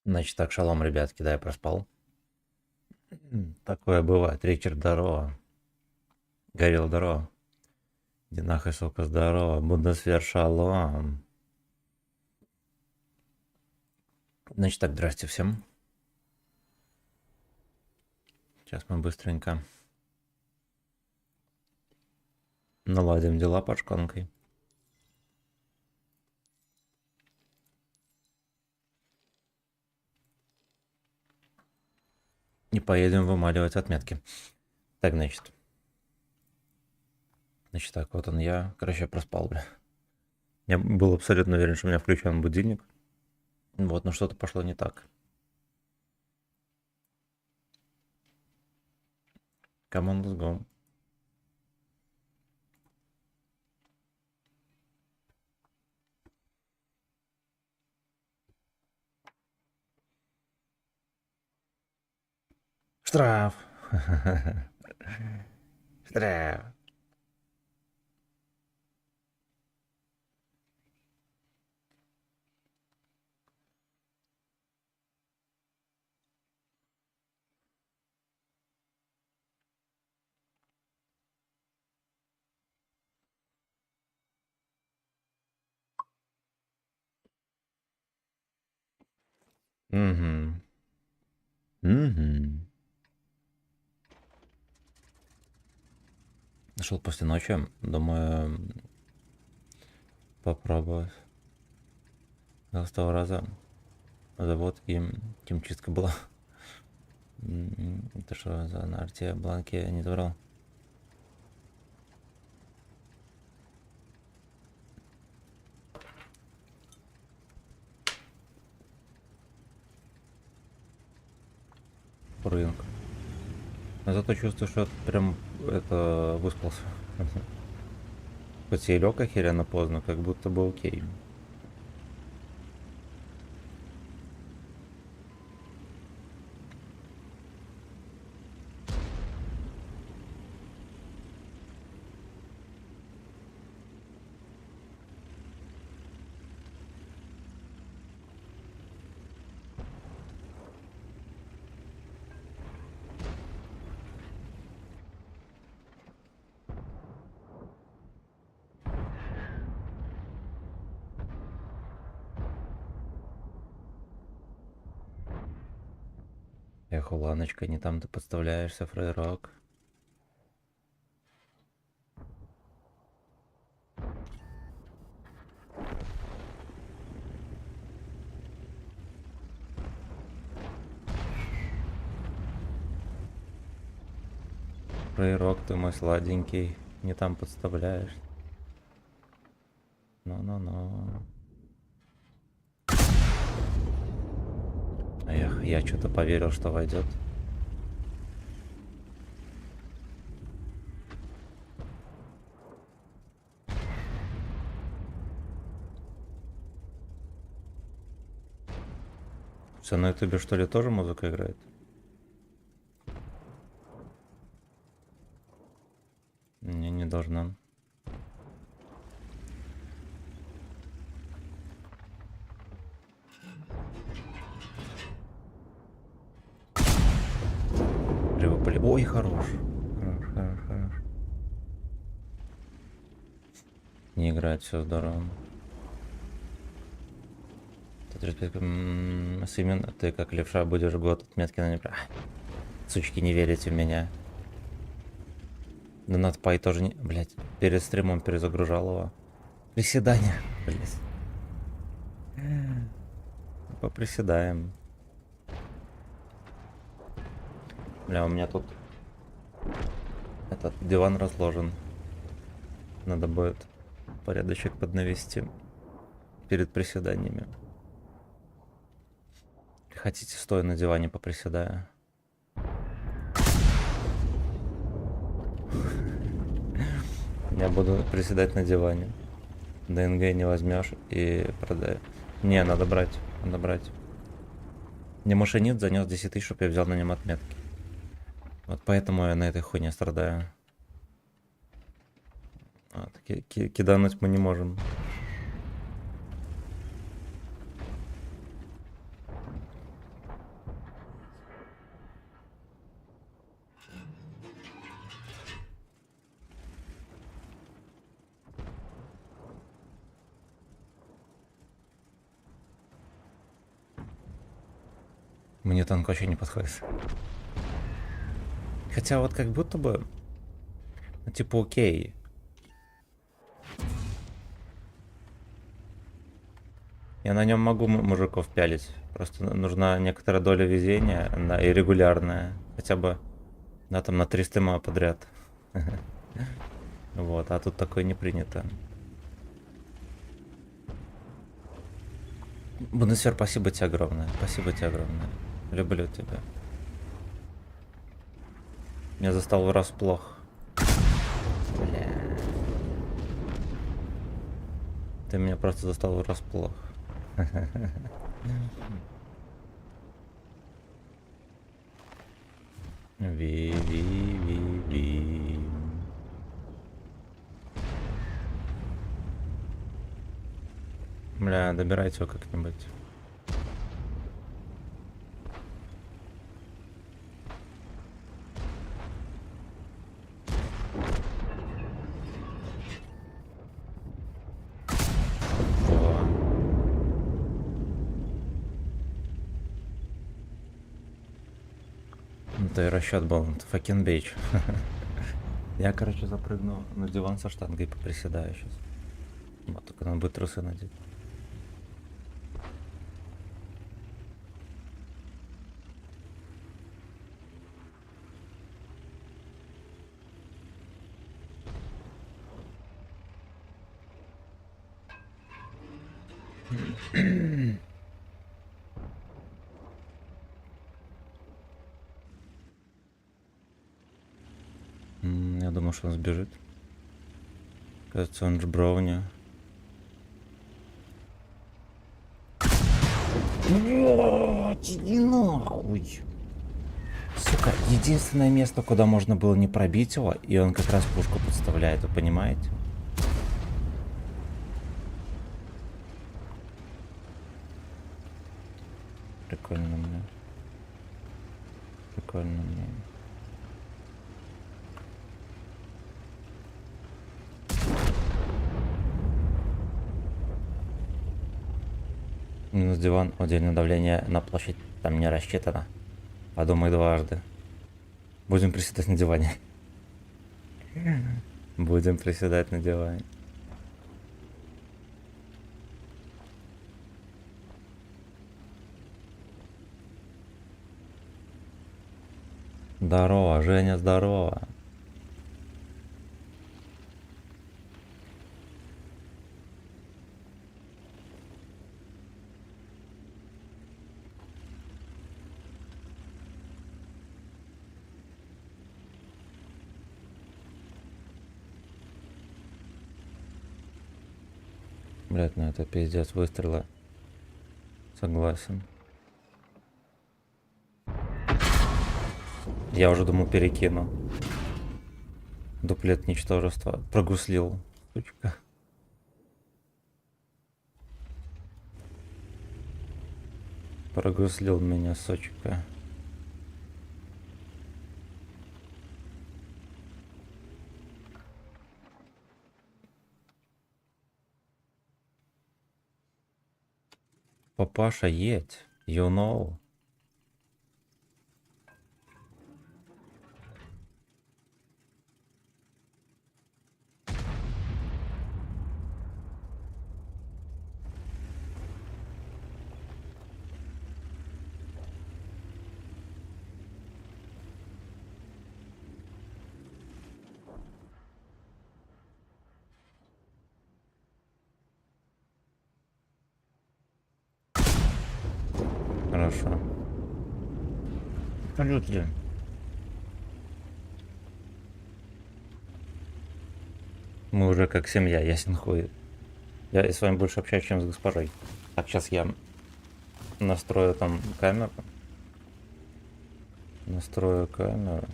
Значит так, шалом, ребятки, да, я проспал. Такое бывает. Ричард, здорово. Горел, здорово. Динах и Сока, здорово. Бундесвер, шалом. Значит так, здрасте всем. Сейчас мы быстренько наладим дела под шконкой. И поедем вымаливать отметки. Так, значит. Значит так, вот он я. Короче, я проспал, бля. Я был абсолютно уверен, что у меня включен будильник. Вот, но что-то пошло не так. Come on, let's go. Штраф. Штраф. Угу. Угу. Нашел после ночи, думаю, попробовать. С того раза завод и химчистка была. Это что за на арте бланки не забрал? Рынок. Но зато чувствую, что прям это выспался. Хоть и лег охеренно поздно, как будто бы окей. Эх, Уланочка, не там ты подставляешься, фрейрок. Фрейрок, ты мой сладенький, не там подставляешь. Ну-ну-ну. Эх, я что-то поверил, что войдет. Все на ютубе что ли тоже музыка играет? Не должна. Ливополи. Ой, хорош. Хорош, хорош, хорош. Не играет, все здорово. Сымен, ты как левша будешь год отметки на небра. Сучки, не верите в меня. Да надпай тоже не... Блять, перед стримом перезагружал его. Приседания. Блять. Поприседаем. Бля, у меня тут этот диван разложен. Надо будет порядочек поднавести перед приседаниями. Хотите, стоя на диване поприседаю? Я буду приседать на диване. ДНГ не возьмешь и продай. Не, надо брать. Надо брать. Мне машинит занес 10 тысяч, чтобы я взял на нем отметки. Вот поэтому я на этой хуйне страдаю. Вот, кидануть мы не можем. Мне танк вообще не подходит. Хотя вот как будто бы, ну, типа, окей. Я на нем могу мужиков пялить. Просто нужна некоторая доля везения, и регулярная. Хотя бы, да, там на 3 стима подряд. Вот, а тут такое не принято. Бунесвер, спасибо тебе огромное. Спасибо тебе огромное. Люблю тебя. Меня застал врасплох. Бля. Ты меня просто застал врасплох. Ви. Бля, добирайте его как-нибудь. Во. Ну, то и расчет был. Факен бейч. Я, короче, запрыгну на диван со штангой и поприседаю сейчас. Вот, только надо будет трусы надеть. Я думал, что он сбежит. Кажется, он же Брауни. Блять, иди нахуй. Сука, единственное место, куда можно было не пробить его, и он как раз пушку подставляет, вы понимаете? Прикольно мне. Прикольно мне. Минус диван, удельное давление на площадь там не рассчитано. Подумай дважды. Будем приседать на диване. Будем приседать на диване. Здорово, Женя, здорово. Блять, ну это пиздец выстрела. Согласен. Я уже думал перекину. Дуплет ничтожества. Прогуслил. Сучка. Прогуслил меня, сучка. Папаша, едь. You know. Хорошо. Люди. Мы уже как семья, ясен хуй. Я с вами больше общаюсь, чем с госпожой. Так, сейчас я настрою там камеру. Настрою камеру.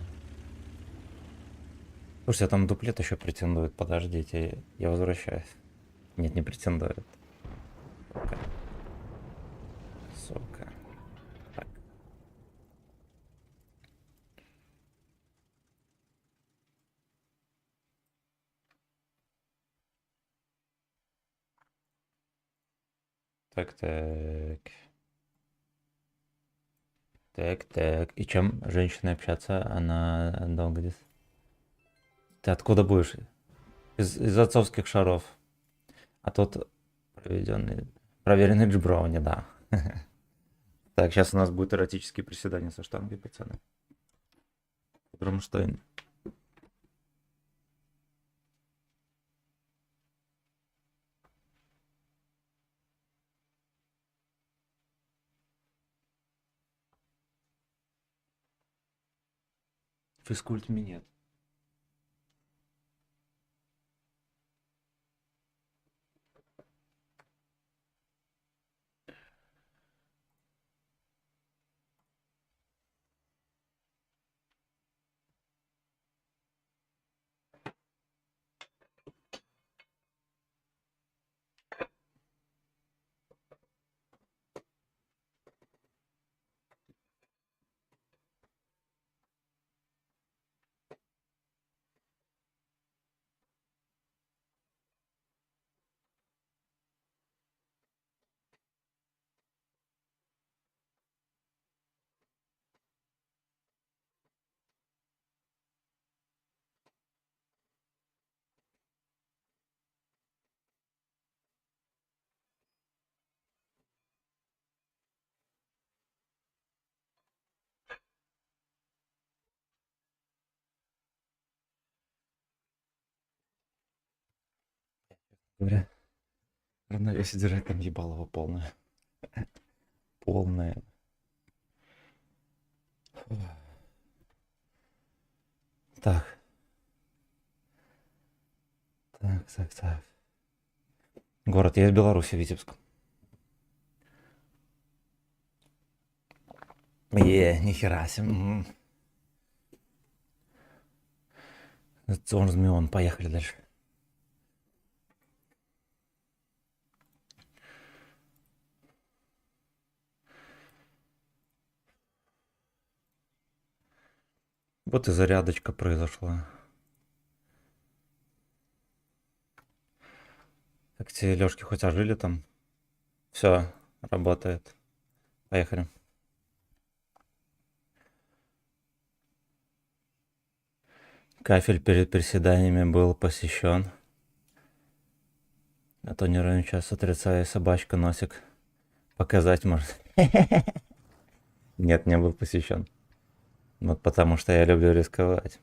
Слушайте, а там дуплет еще претендует. Подождите, я возвращаюсь. Нет, не претендует. Сука. Сука. Так. Так. Так, так. И чем женщина общаться? Она долго здесь. Ты откуда будешь? Из отцовских шаров. А тут проверенный джброуни, да. Так, сейчас у нас будет эротические приседания со штангой, пацаны. Рамштайн. Физкульт минет. Говоря, равновесие держать там ебалово полное. Полное. Так. Так, так, так. Город, я из Беларуси, Витебск. Нихера себе. Он Змеон, поехали дальше. Вот и зарядочка произошла. Так, те лёжки хоть ожили там. Все, работает. Поехали. Кафель перед приседаниями был посещен. А то не равен час отрицая собачка носик. Показать может. Нет, не был посещен. Вот потому что я люблю рисковать.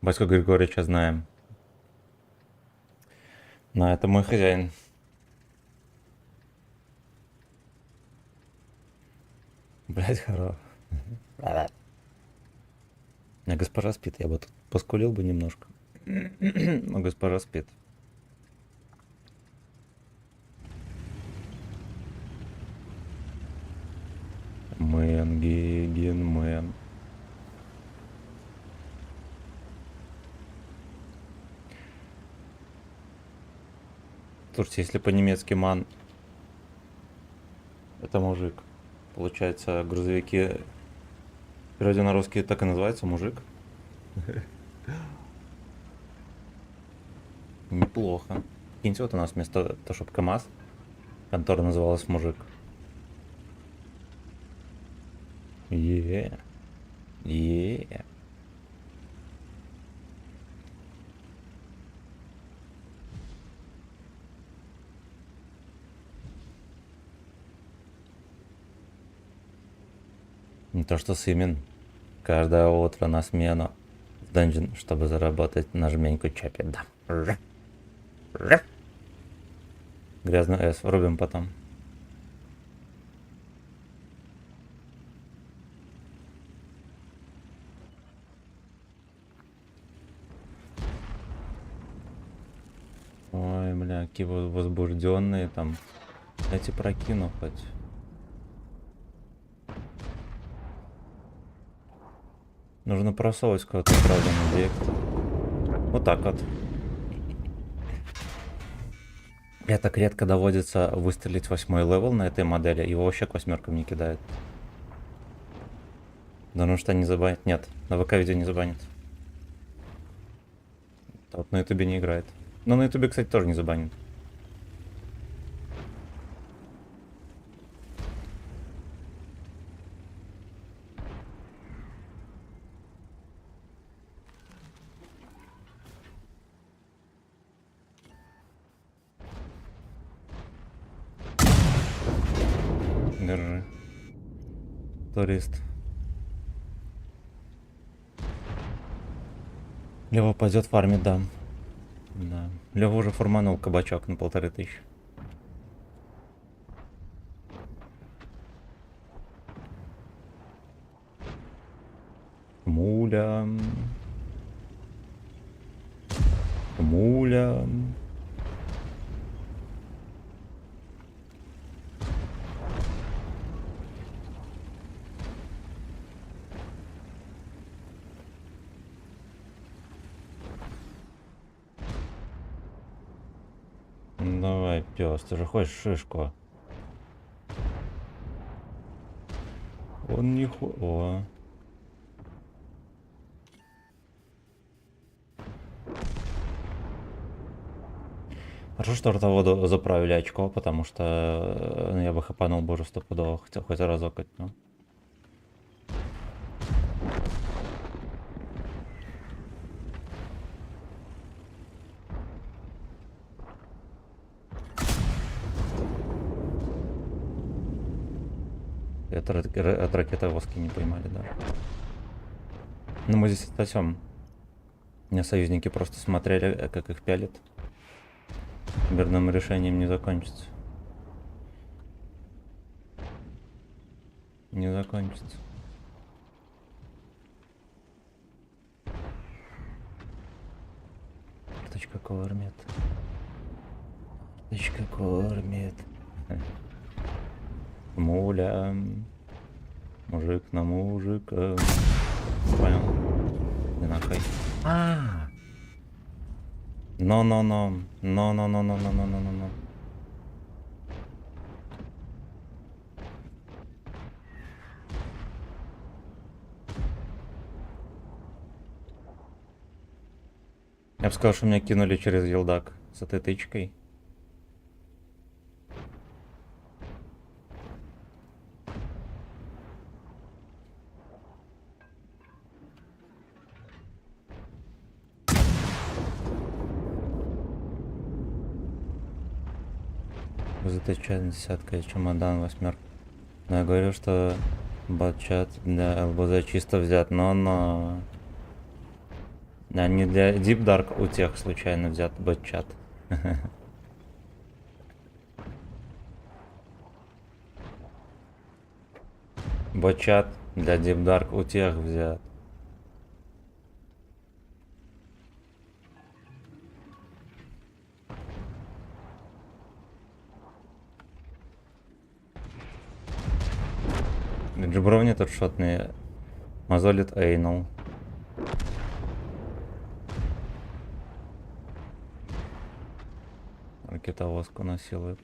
Батьку Григорьевича знаем. Но это мой хозяин. Блять, хоро. А госпожа спит, я бы тут поскулил бы немножко. Но госпожа спит. Мэн, Геген, мэн. Слушайте, если по-немецки ман, это мужик. Получается, грузовики в переводе на русский так и называется, мужик. Неплохо. Киньте, вот у нас вместо того, чтобы КамАЗ, контора называлась мужик. Е. Е. Не то что Сымин. Каждое утро на смену в данжен, чтобы заработать на жменьку чапи. Да. Грязную С рубим потом. Ой, бля, какие возбужденные там. Эти прокину хоть. Нужно просовывать кого-то сразу на объект. Вот так вот. Мне так редко доводится выстрелить 8-й левел на этой модели. Его вообще к 8-кам не кидает. Потому что не забанит. Нет, на ВК видео не забанит. Вот на ютубе не играет. Но на ютубе, кстати, тоже не забанит. Турист. Лева пойдет фармить, да. Да. Лева уже фурманул кабачок на 1500. Муля. Муля. Давай, пес, ты же хочешь шишку? Он не О. Хорошо, что ротоводу заправили очко, потому что я бы хапанул бы уже стопудово, хотел хоть разок от него. От ракеты воски не поймали, да. Ну мы здесь отсосем. У меня союзники просто смотрели, как их пялит. Мирным решением не закончится. Не закончится. Карточка кормит. Карточка кормит. Муля. Мужик на мужика. Понял? Не нахуй. Но. Но. Я бы сказал, что меня кинули через елдак с этой тычкой. Заточать десятка, чемодан, восьмерка. Но я говорю, что батчат для ЛБЗ чисто взят, но... А не для Deep Dark у тех случайно взят батчат. Батчат для Deep Dark у тех взят. Джибровни тут шотные. Мозолит Эйнул. Ракетовозку насилует.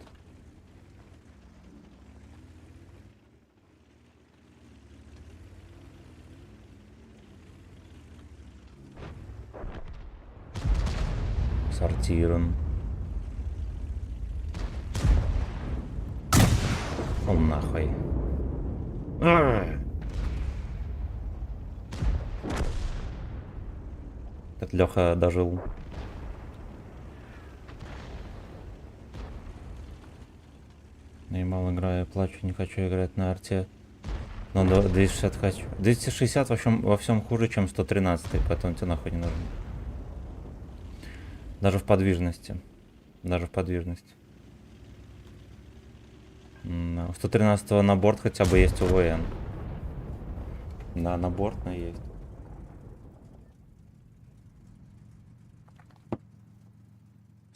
Сортирен. Он нахуй. Этот Леха дожил. Я мало играю, плачу, не хочу играть на арте. Но 260 хочу. 260 во всем хуже, чем 113, поэтому тебе нахуй не нужен. Даже в подвижности. Даже в подвижности. У 113 на борт хотя бы есть УВН. Да, на борт, но есть.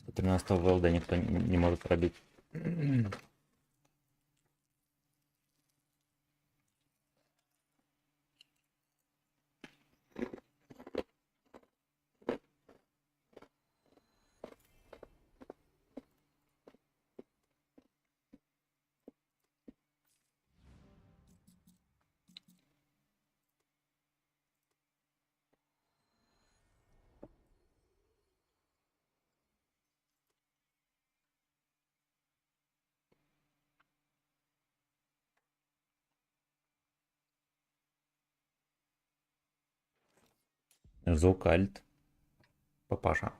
У 113 ВЛД никто не может пробить. Звук альт. Папаша.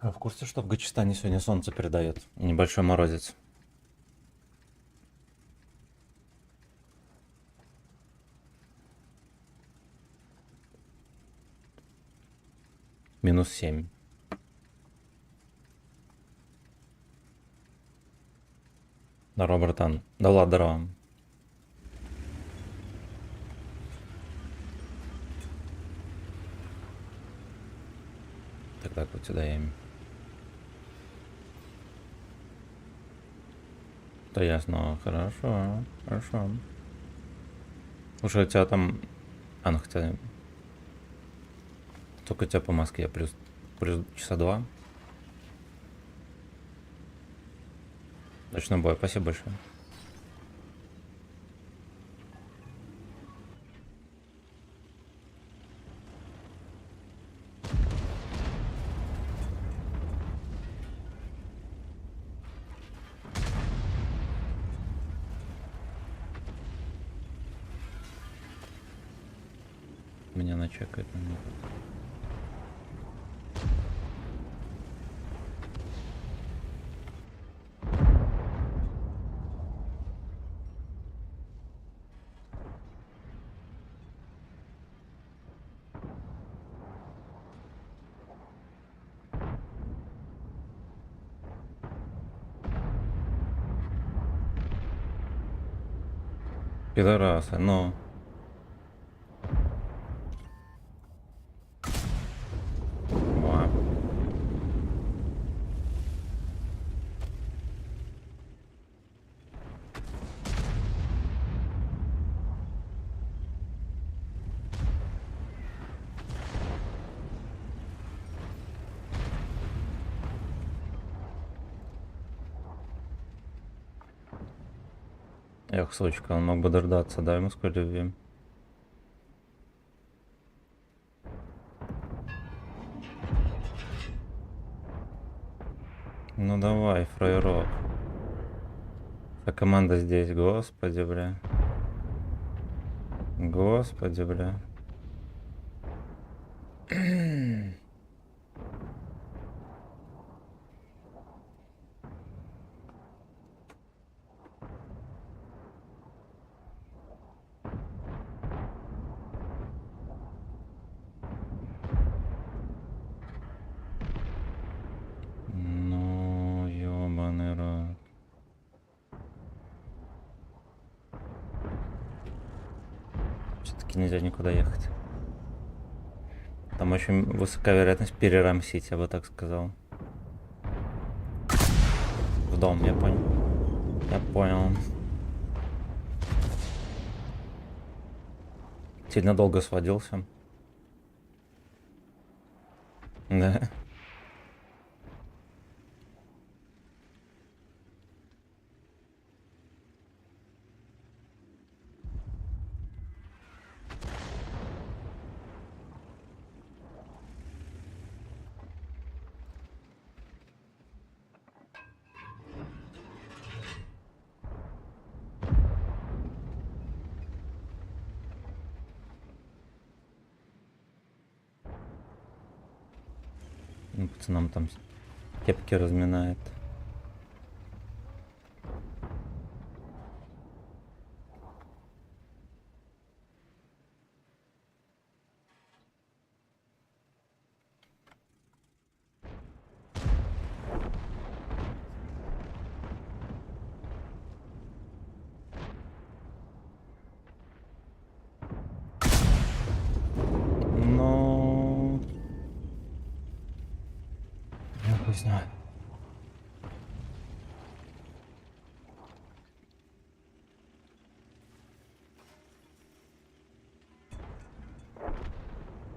А в курсе, что в Гачистане сегодня солнце передает? Небольшой морозец. -7. Здорово, братан. Да ладно, здорово. Так, вот сюда я им. Да ясно. Хорошо. Хорошо. Слушай, у тебя там... А, ну хотя... Только у тебя по Москве плюс часа 2. Ночной бой. Спасибо большое. Меня начекает. Пидорасы, ну. Ва. Эх, сучка, он мог бы дождаться, дай ему сколько любви. Ну давай, фраерок. А команда здесь, господи, бля. Господи, бля. Ну, ёбаный рот. Все-таки нельзя никуда ехать. Там очень высокая вероятность перерамсить, я бы так сказал. В дом, я понял. Я понял. Сильно долго сводился. Да. Ну, пацанам там кепки разминает. Ну... Я хуй знаю.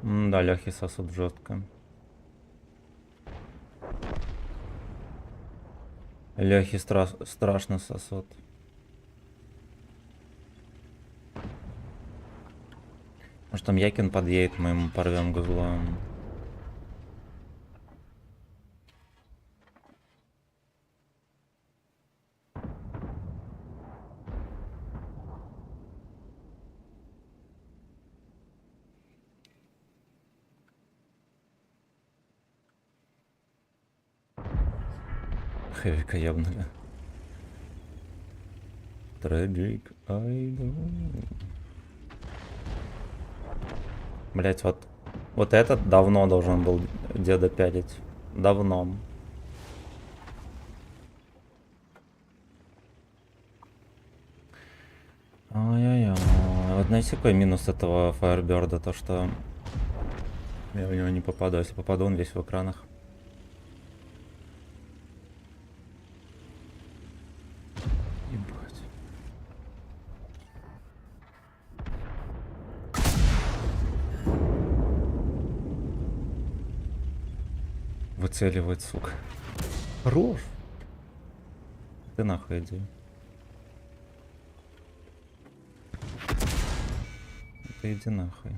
Да, Лехи сосут жестко. Лехи страшно сосут. Может там Якин подъедет, мы ему порвем гузлом. Хэвика ебнули. Tragic Idol. Блять, вот этот давно должен был деда пялить. Давно. Ай-яй-яй. Вот знаете, какой минус этого Firebird? То, что я в него не попаду. Если попаду, он весь в экранах. Ебать. Выцеливает, сука. Хорош. Ты нахуй иди. Ты иди нахуй.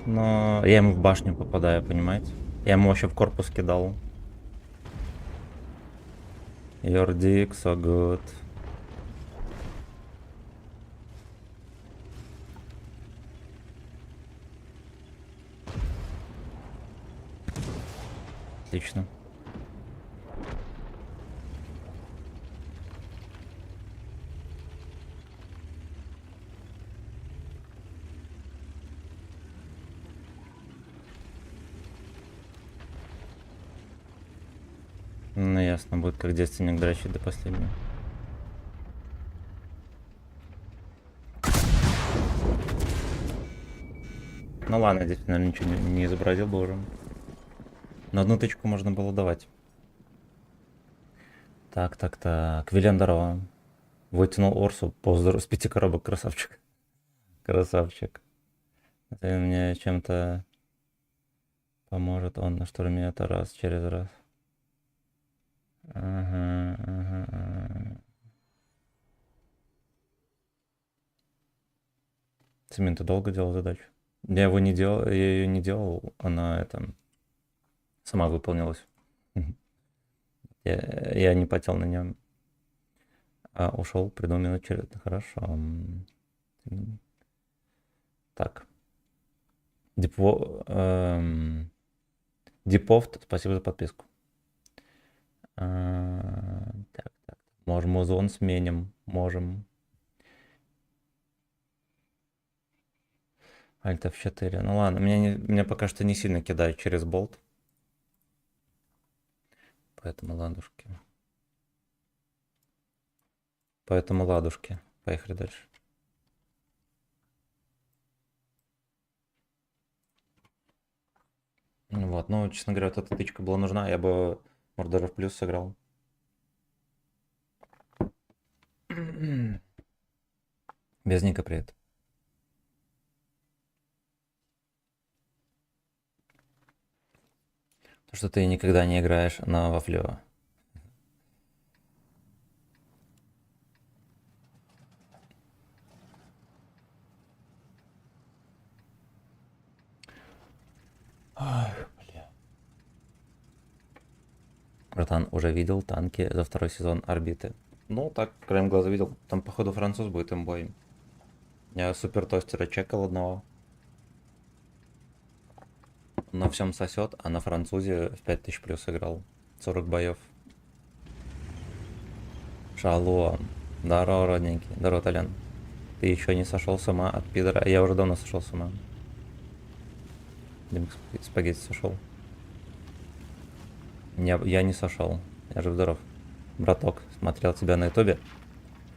Но я ему в башню попадаю, понимаете? Я ему вообще в корпус кидал. Your dick so good. Отлично. Ну ясно, будет как девственник дрочить до последнего. Ну ладно, здесь, наверное, ничего не изобразил бы уже. На одну тычку можно было давать. Так. Вильям, здорово. Вытянул Орсу. Поздор с 5 коробок, красавчик. Красавчик. Это мне чем-то поможет. Он на штурме это раз через раз. Ага. Семен, ты долго делал задачу? Я ее не делал, она это сама выполнилась. Я не потел на нем. А ушел, придумал минут через. Хорошо. Так. Диповт, спасибо за подписку. Так. Можем музон сменим. Можем. Альт F4. Ну ладно, меня пока что не сильно кидают через болт. Поэтому ладушки. Поехали дальше. Вот, ну, честно говоря, вот эта тычка была нужна, я бы, может, даже в плюс сыграл. Без ника привет. То, что ты никогда не играешь на вафлево. Ах, бля. Братан, уже видел танки за второй сезон орбиты? Ну, так, краем глаза видел. Там, походу, француз будет имбой. Я супер тостера чекал одного. На всем сосет, а на французе в 5000 плюс играл. 40 боев. Шалом. Здорово, родненький. Здорово, Толян. Ты еще не сошел с ума от пидора? Я уже давно сошел с ума. Димик спагетти сошел. Я не сошел. Я жив здоров. Браток, смотрел тебя на ютубе.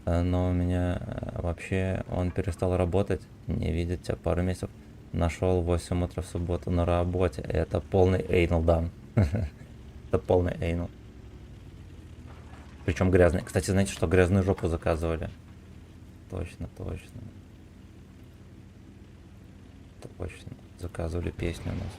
Но у меня вообще он перестал работать. Не видит тебя пару месяцев. Нашел в 8 утра в субботу на работе. Это полный эйнал, да. Это полный эйнал. Причем грязный. Кстати, знаете, что грязную жопу заказывали? Точно. Точно. Заказывали песню у нас.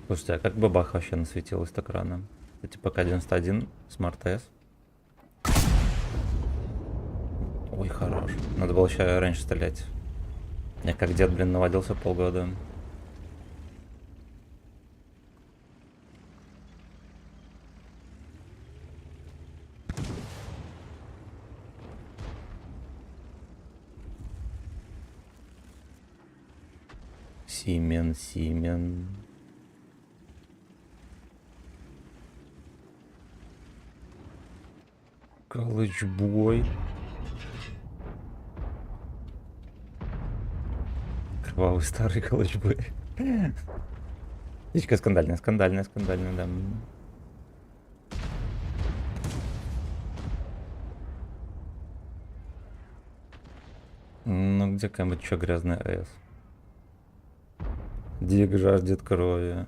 Слушайте, а как бабах вообще насветилась так рано? Это типа К-91, Smart S. Ой, хорош. Надо было еще раньше стрелять. Я как дед, блин, наводился полгода. Симен. Калычбой. Кровавый старый калычбой. Птичка скандальная, да. Ну, где какая-нибудь еще грязная С? Дик жаждет крови.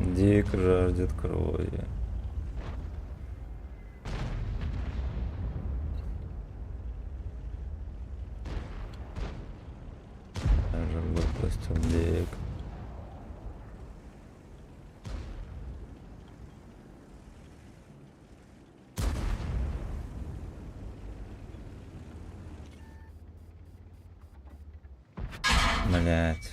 Дик жаждет крови. Даже выпустил Дик. Блять.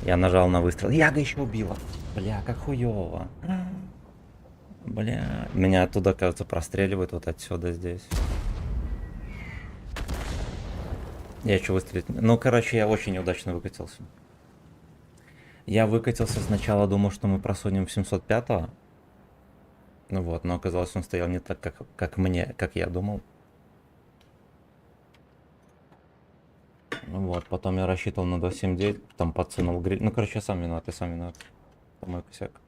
Я нажал на выстрел. Яга еще убила. Бля, как хуево. Бля. Меня оттуда, кажется, простреливают вот отсюда здесь. Я еще выстрелить. Ну, короче, я очень неудачно выкатился. Я выкатился сначала, думал, что мы просунем в 705-го. Ну вот, но оказалось, он стоял не так, как я думал. Ну вот, потом я рассчитывал на 279, там подсунул гриль. Ну, короче, я сам виноват. Это мой косяк.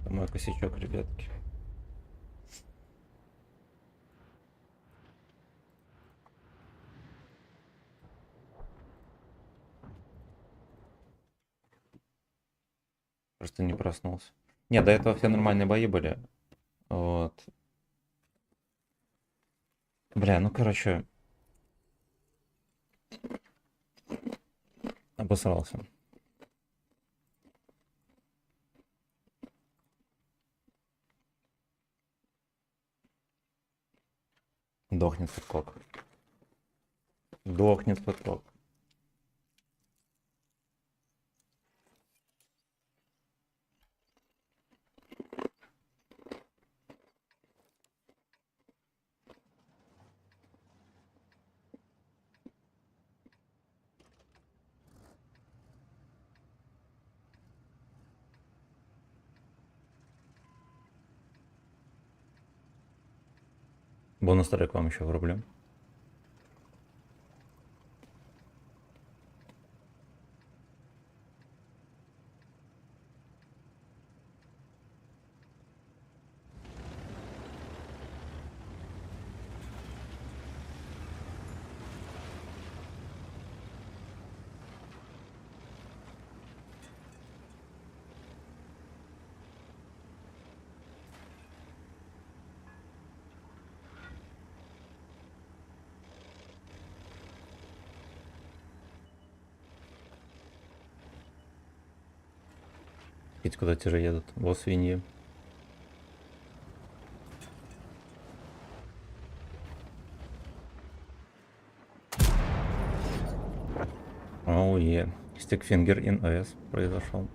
Это мой косячок, ребятки. Просто не проснулся. Не, до этого все нормальные бои были. Вот. Бля, ну короче. Обосрался. Дохнет подкок. Дохнет подкок. Бонус трек вам еще врублю. Видите, куда те же едут? Во свиньи. Оу е. Стикфингер ин ОС произошел.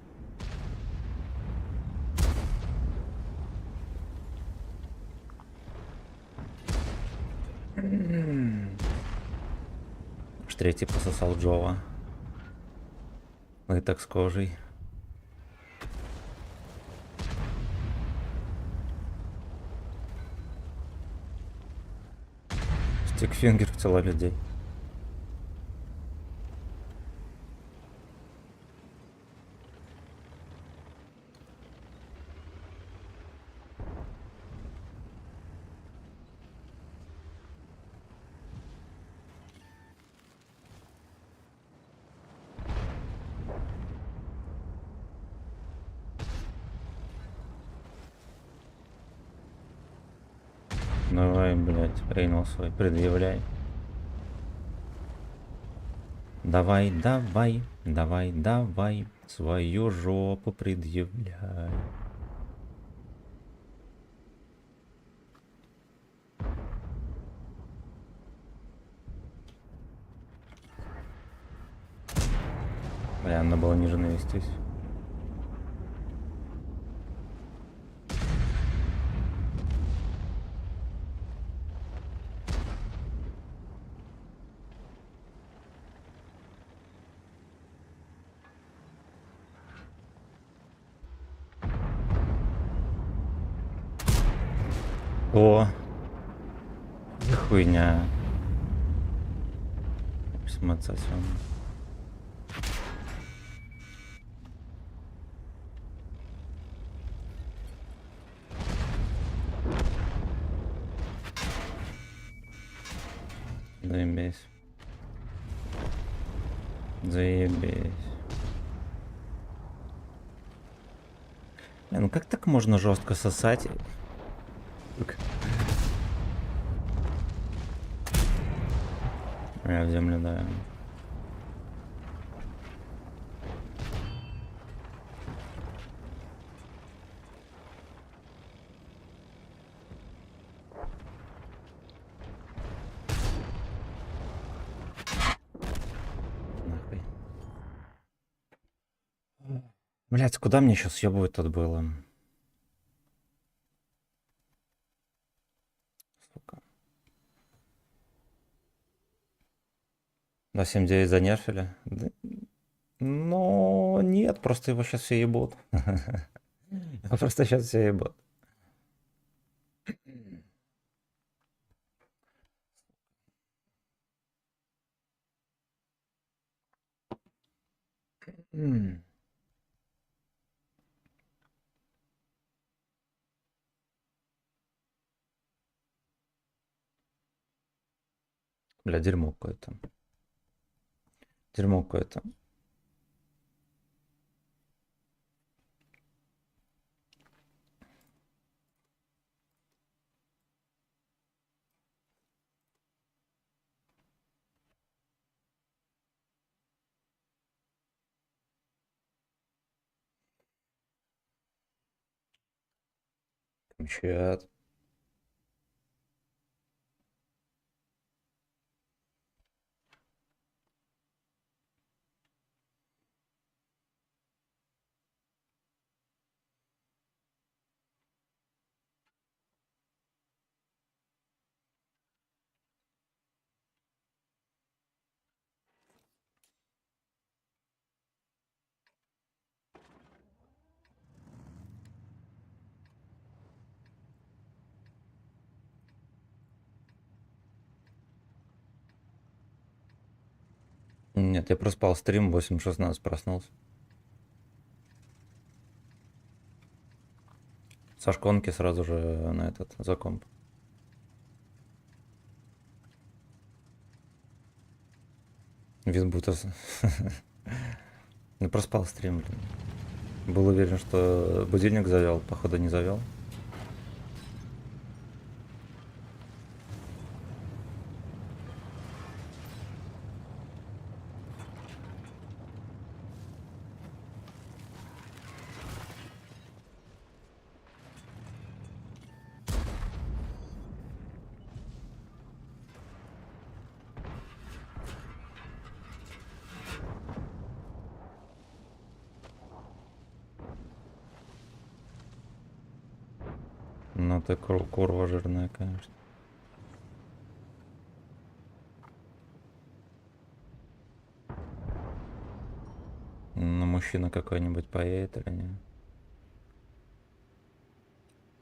Аж третий пососал Джова. Ну и так с кожей. Стикфингер в тела людей. Давай, блядь, рейнул свой, предъявляй. Давай, давай, давай, давай, свою жопу предъявляй. Бля, надо было ниже навестись. О! Хуйня. Смыться сам. Заебись. Заебись. Ну как так можно жестко сосать? Я в землю, да. Нахуй. Блять, куда мне сейчас съебывать тут было? Сука. На 7-9 занерфили? Да. Ну, нет, просто его сейчас все ебут. Просто сейчас все ебут. Бля, дерьмо какое-то. Дерьмо какое-то. Чат. Нет, я проспал стрим, 8:16 проснулся. Со шконки сразу же на этот, за комп. Вид будто... Ну, проспал стрим, блин. Был уверен, что будильник завел, походу не завел. Ну ты курва жирная, конечно. Ну, мужчина какой-нибудь поедет или нет?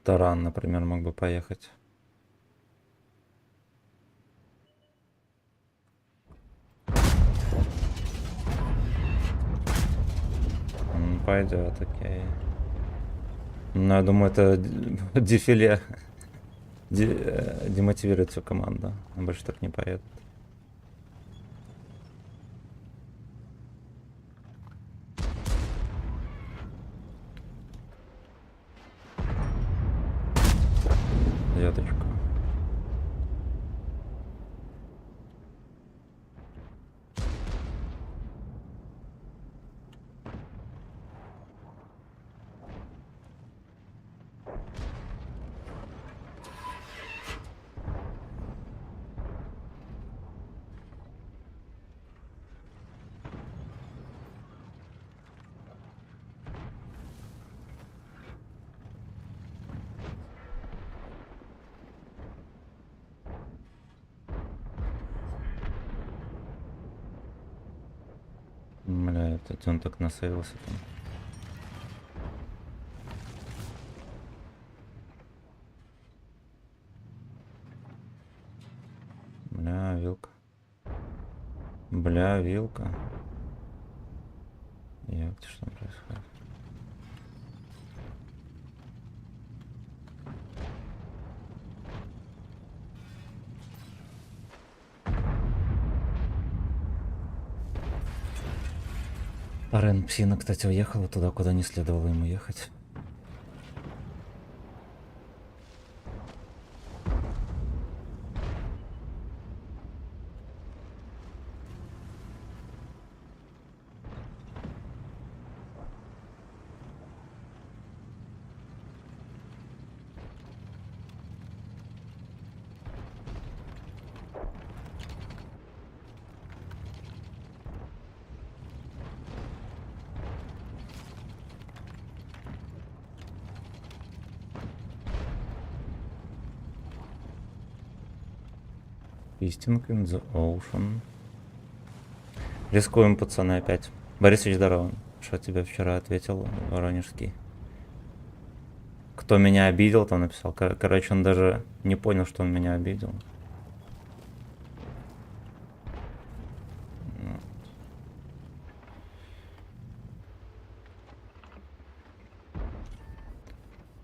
Таран, например, мог бы поехать. Пойдет, окей. Ну, я думаю, это дефиле демотивирует всю команду. Он больше так не поедет. Девяточку. Это он так насеялся там. Бля, вилка. Бля, вилка. Ёпта, что там происходит? Рен Псина, кстати, уехала туда, куда не следовало ему ехать. Fisting in the ocean. Рискуем, пацаны, опять. Борисович, здорово. Что тебе вчера ответил Воронежский? Кто меня обидел, там написал. Короче, он даже не понял, что он меня обидел.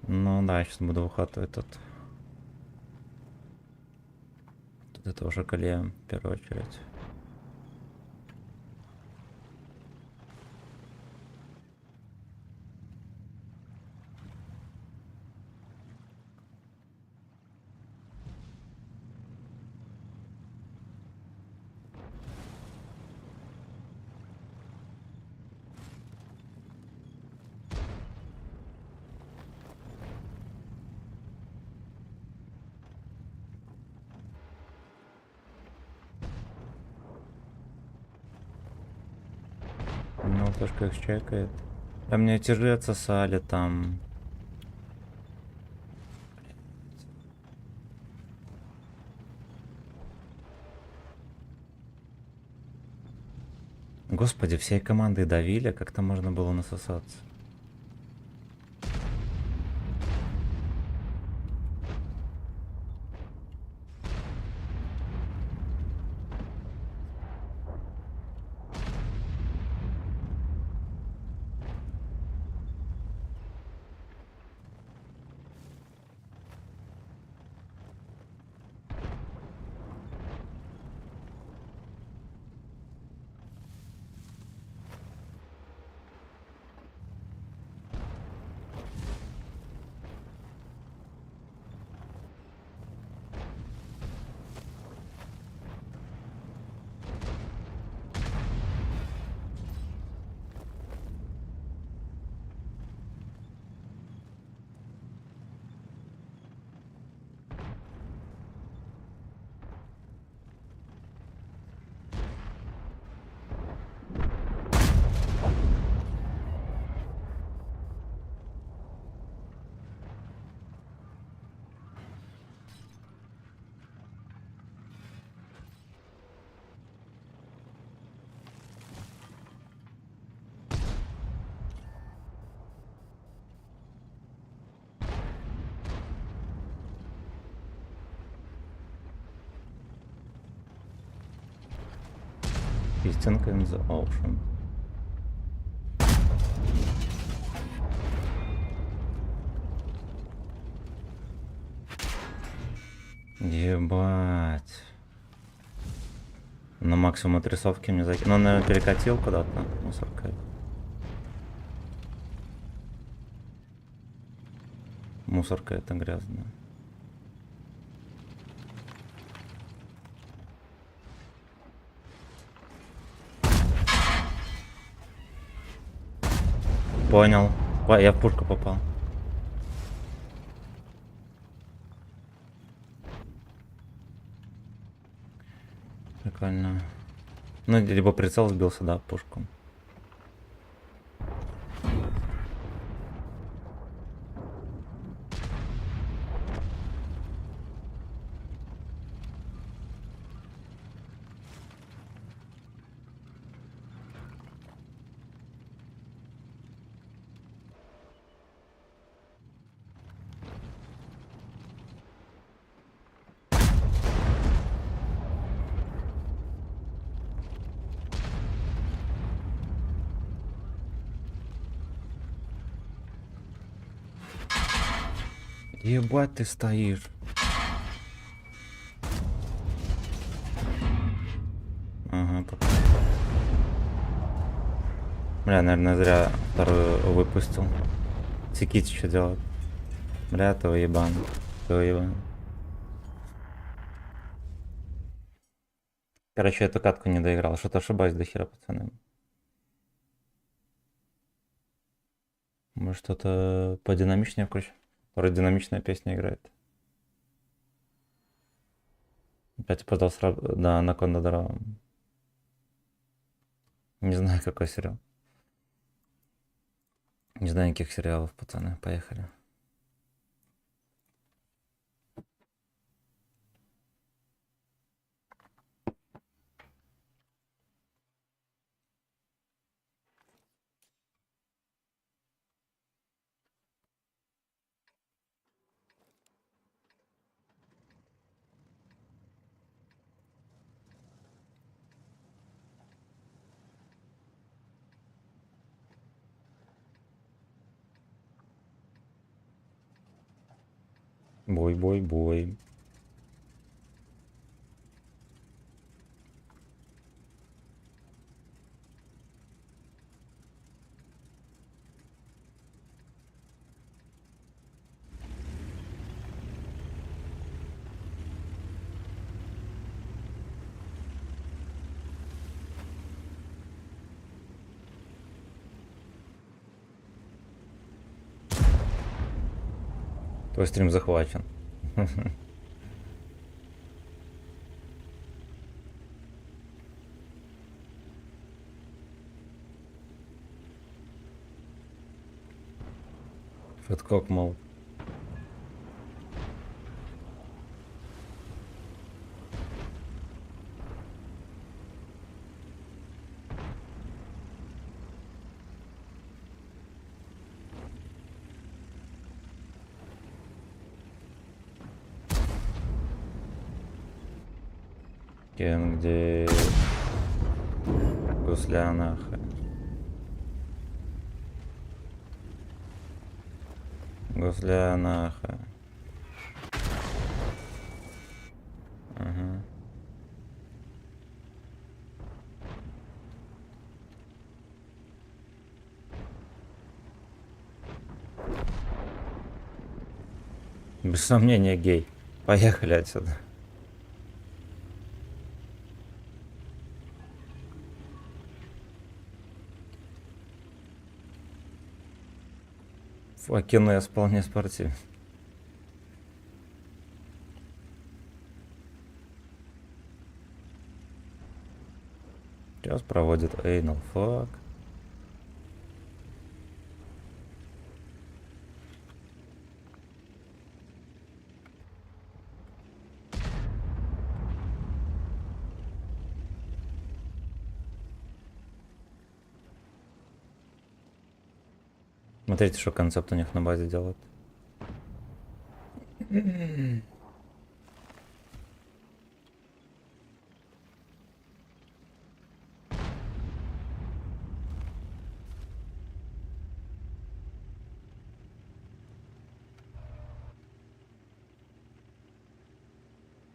Ну да, сейчас буду выхватывать тут. Тут это уже колея в первую очередь. Ну, тоже их чекает. А мне тяжи отсосали там. Господи, всей командой давили, как-то можно было насосаться. Fisting in the ocean. Ебать. На максимум отрисовки мне закинул. Ну, он, наверное, перекатил куда-то. Мусорка. Мусорка это грязная. Понял. Я в пушку попал. Прикольно. Ну, либо прицел сбился, да, в пушку. Ебать ты стоишь. Ага, пока. Бля, наверное, зря вторую выпустил. Секить что делать? Бля, ты уебан. Ты уебан. Короче, эту катку не доиграл. Что-то ошибаюсь до хера, пацаны. Может, что-то подинамичнее включить? Вроде динамичная песня играет. Опять опоздал сразу. Да, Анаконда Дрова. Не знаю, какой сериал. Не знаю никаких сериалов, пацаны. Поехали. Бой, бой, бой. Твой стрим захвачен. Фэткок, мол. Где гуслянаха. Гуслянаха. Ага. Без сомнения гей. Поехали отсюда. Кино я вполне спортивный. Сейчас проводит anal fuck. Смотрите, что концепт у них на базе делает.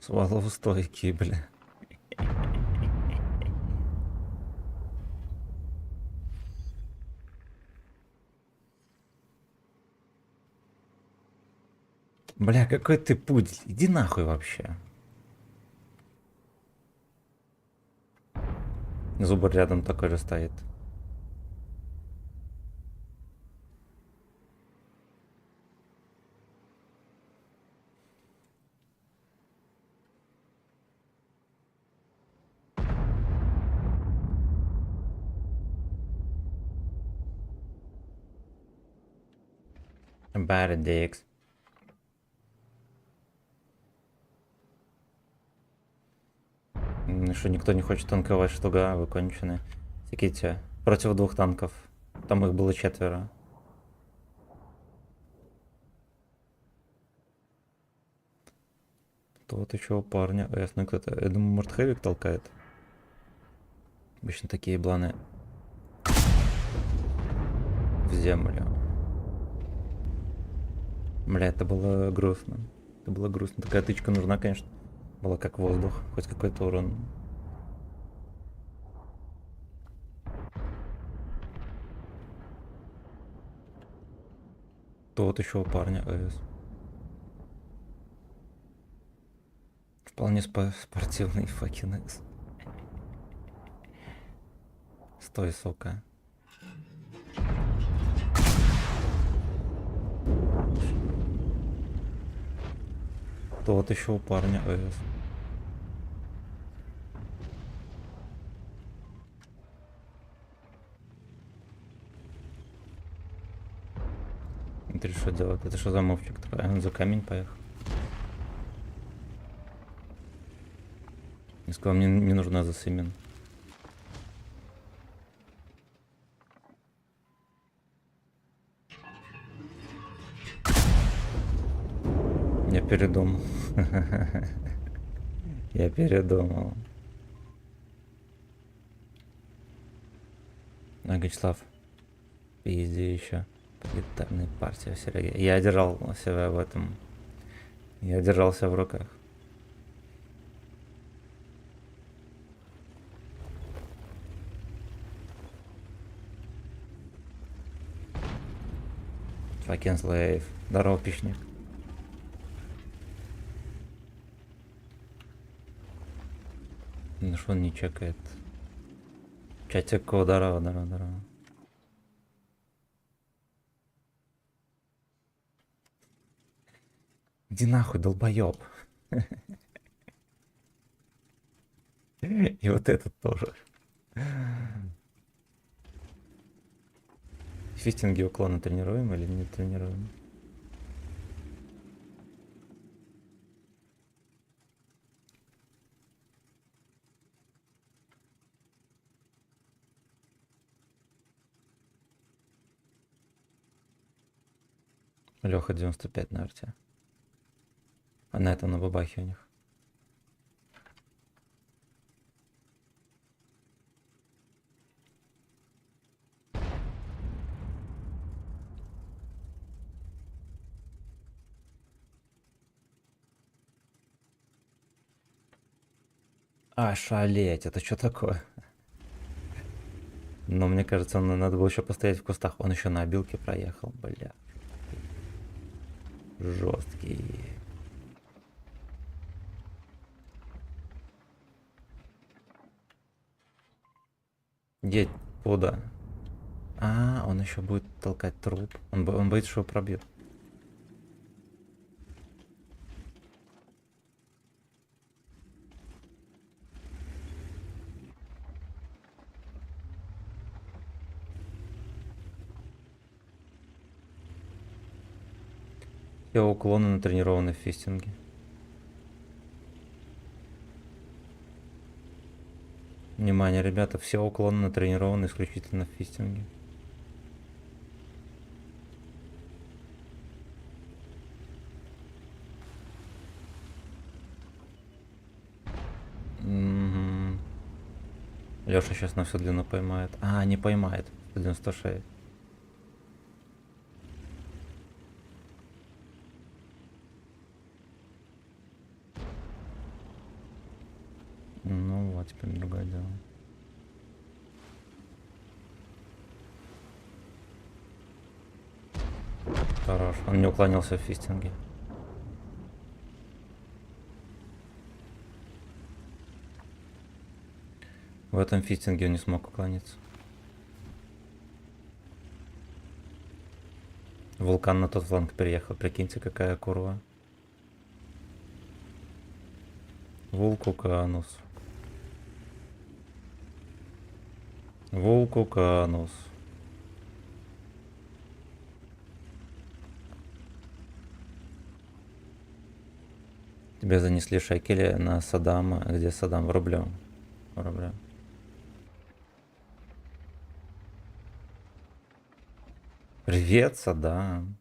Сваловостойкие, бля. Бля, какой ты пудель. Иди нахуй вообще. Зубр рядом такой же стоит. Bad dicks. Что никто не хочет танковать, что га, вы конченые. Секите. Против 2 танков. Там их было 4. Вот еще у парня. Ясно, кто-то. Я думаю, может, Хэвик толкает. Обычно такие бланы в землю. Бля, это было грустно. Это было грустно. Такая тычка нужна, конечно. Была как воздух. Хоть какой-то урон. То вот еще у парня АС. Вполне спортивный факин С. Стой, сука. То вот еще у парня АС. Смотри, что делает. Это что за мовчик такой? Он за камень поехал. Я сказал, мне не нужна засымин. Я передумал. Я передумал. Агачслав, пизди еще. Гитарная партия, Сергей. Я держал себя в этом. Я держался в руках. Fucking slave. Здорово, пичник. Ну что он не чекает? Чатику, здорово, здорово, здорово. Иди нахуй, долбоёб. И вот этот тоже. Фистинги уклона тренируем или не тренируем? Леха 95 на арте. А на этом на бабахе у них. А, шалеть, это что такое? Но мне кажется, надо было еще постоять в кустах. Он еще на обилке проехал, бля. Жесткий. Где? Куда? А, он еще будет толкать труп. Он боится, что его пробьет. Все уклоны натренированы в фистинге. Внимание, ребята, все уклоны натренированы исключительно в фистинге. Леша сейчас на всю длину поймает. А, не поймает. 96. Ну вот, теперь другое дело. Хорош. Он не уклонился в фистинге. В этом фистинге он не смог уклониться. Вулкан на тот фланг переехал. Прикиньте, какая курва. Вулкуканус. Вулкуканус. Тебе занесли шекели на Саддама, где Саддам в рублем. В рублем. Привет, Саддам.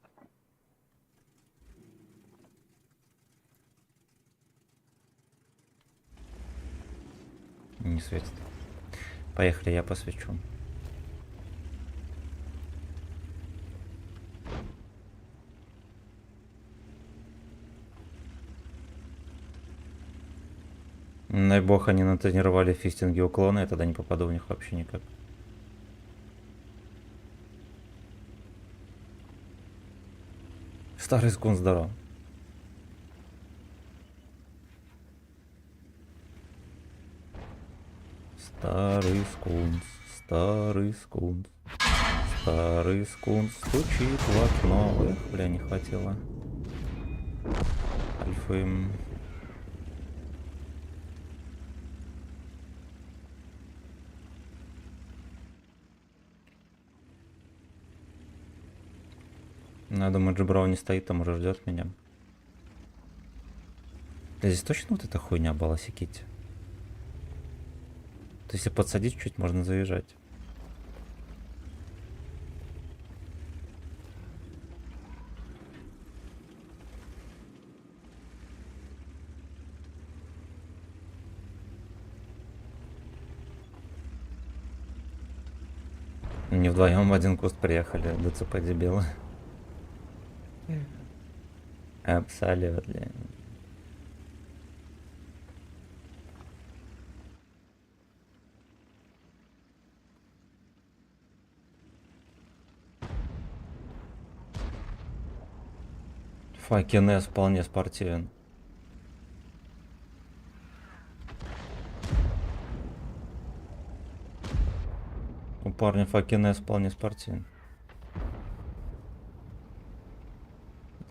Не светит. Поехали, я посвечу. Дай бог они натренировали фистинги уклона, я тогда не попаду в них вообще никак. Старый скун здоров. Старый скунс, старый скунс, старый скунс стучит в окно. Эх, бля, не хватило. Альфы. Ну, я думаю, Джиброу не стоит, там уже ждет меня. Да здесь точно вот эта хуйня была секить? То есть, если подсадить чуть, можно заезжать. Не вдвоем в один куст приехали, ДЦП дебилы. Абсолютно. Факинес вполне спортивен. У парня Факинес вполне спортивен.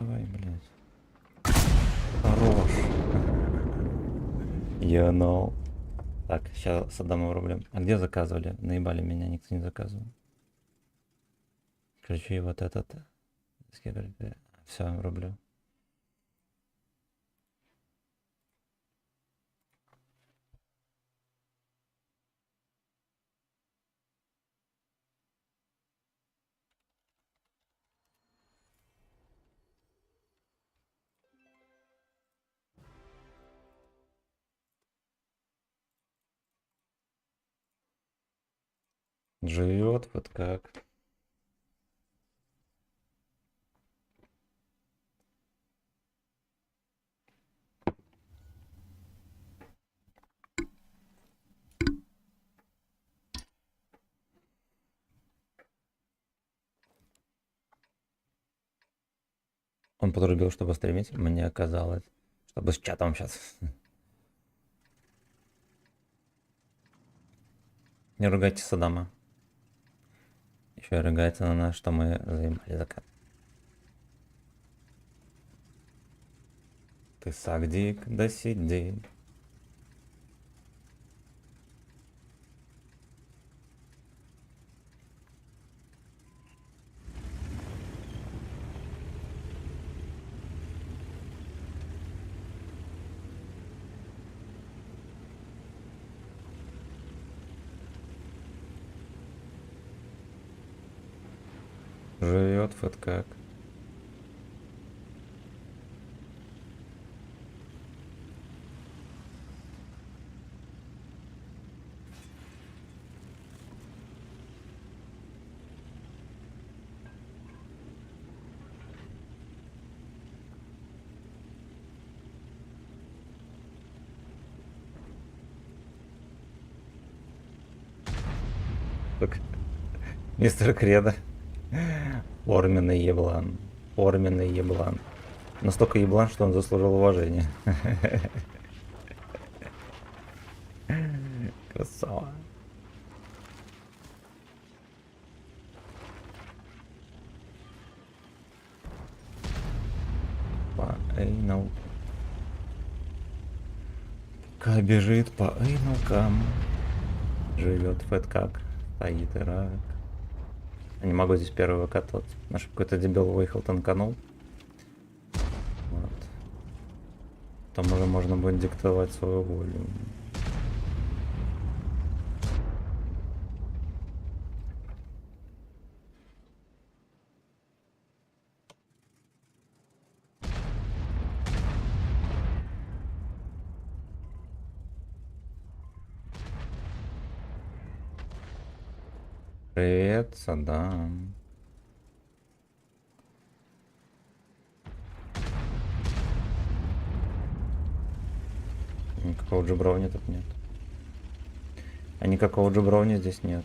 Давай, блядь. Хорош. You know. Так, сейчас Саддама врублем. А где заказывали? Наебали меня, никто не заказывал. Ключи вот этот. Все, врублю. Живет вот как. Он подрубил, чтобы стримить. Мне казалось, чтобы с чатом сейчас. Не ругайте Саддама. Еще и ругается на нас, что мы заебали закат. Ты сагдик, да сиди. Живет вот как. Так. Мистер Кредо. Форменный еблан. Форменный еблан. Настолько еблан, что он заслужил уважения. Красава. По эйнал. Пока бежит по эйналкам. Живет Фэт как. Стоит Ирак. Я не могу здесь первый выкатываться. Наш какой-то дебил выехал, танканул. Вот. Там уже можно будет диктовать свою волю. Привет, Саддам. Никакого джебровни тут нет. А никакого джебровни здесь нет.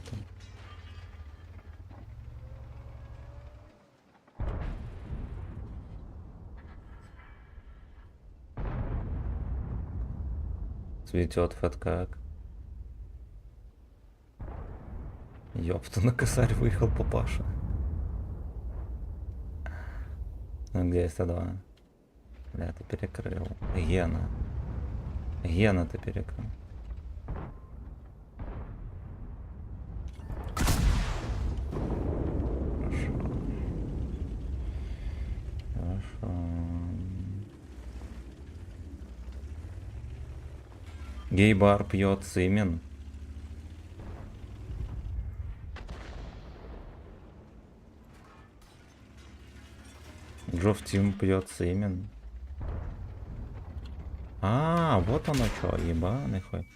Цветет фэт как. Ёпта, на косарь выехал папаша. Ну где СТ-2? Бля, ты перекрыл. Гена. Гена ты перекрыл. Хорошо. Хорошо. Гей-бар пьет сымен. Джофф Тим пьет сымен. А, вот оно что, ебаный хуй.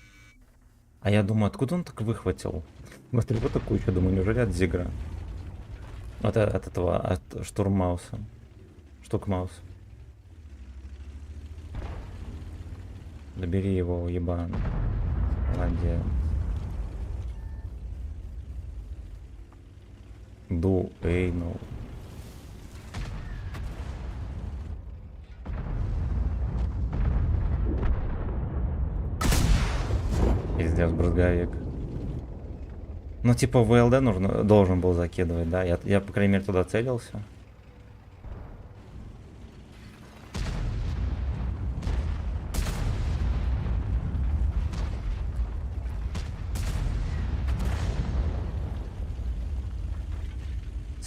А я думаю, откуда он так выхватил? Смотри, вот такую еще, думаю, неужели от Зигра? От этого, от Штурмауса. Штукмаус. Добери его, ебан. Молодец. Ду, эйнул. Пиздец, брызговик. Ну, типа, ВЛД должен был закидывать, да? Я, по крайней мере, туда целился.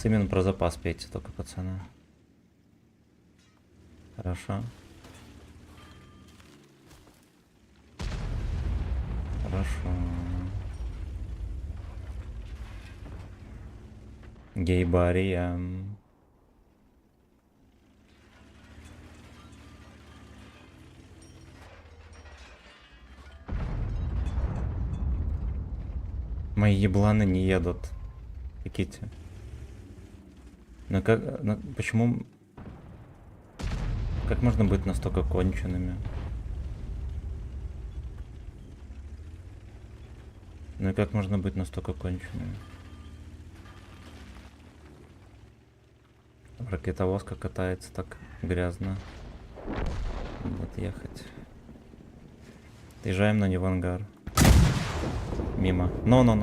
Именно про запас пейте только, пацаны. Хорошо. Хорошо. Гейбария. Мои ебланы не едут. Какие-то. Ну как, ну, почему... Как можно быть настолько конченными? Ну и как можно быть настолько конченными? Ракетовозка катается так грязно. Вот ехать. Езжаем на него ангар. Мимо. Но. Но.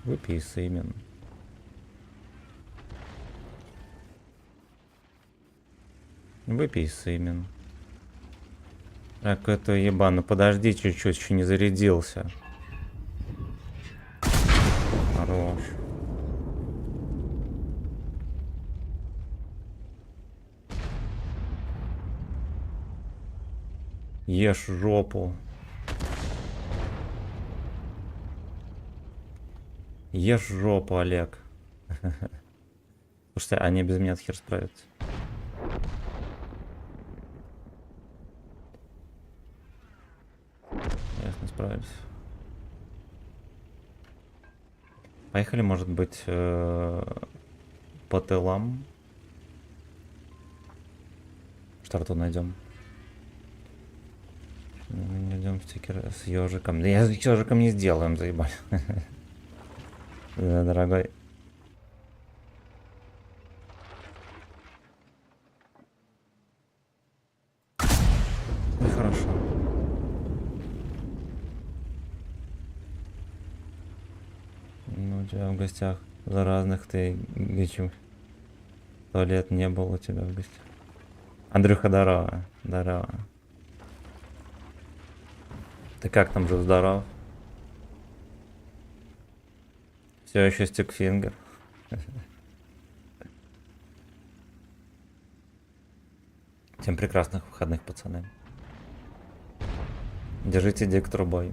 Выпей сымен. Выпей сымен. Так, это ебану, подожди чуть-чуть, еще не зарядился. Хорош. Ешь жопу. Ешь жопу, Олег. Слушайте, они без меня хер справятся. Ясно, справились. Поехали, может быть, по тылам. Что-то найдем. Мы найдем стикер с ежиком. Да я с ежиком не сделаем, заебали. Да, дорогой. Хорошо. Ну, у тебя в гостях за разных ты гичем. Туалет не был у тебя в гостях. Андрюха, здорово. Здорово. Ты как там, жив здоров? Все еще стикфингер. Всем прекрасных выходных, пацаны. Держите дик трубой.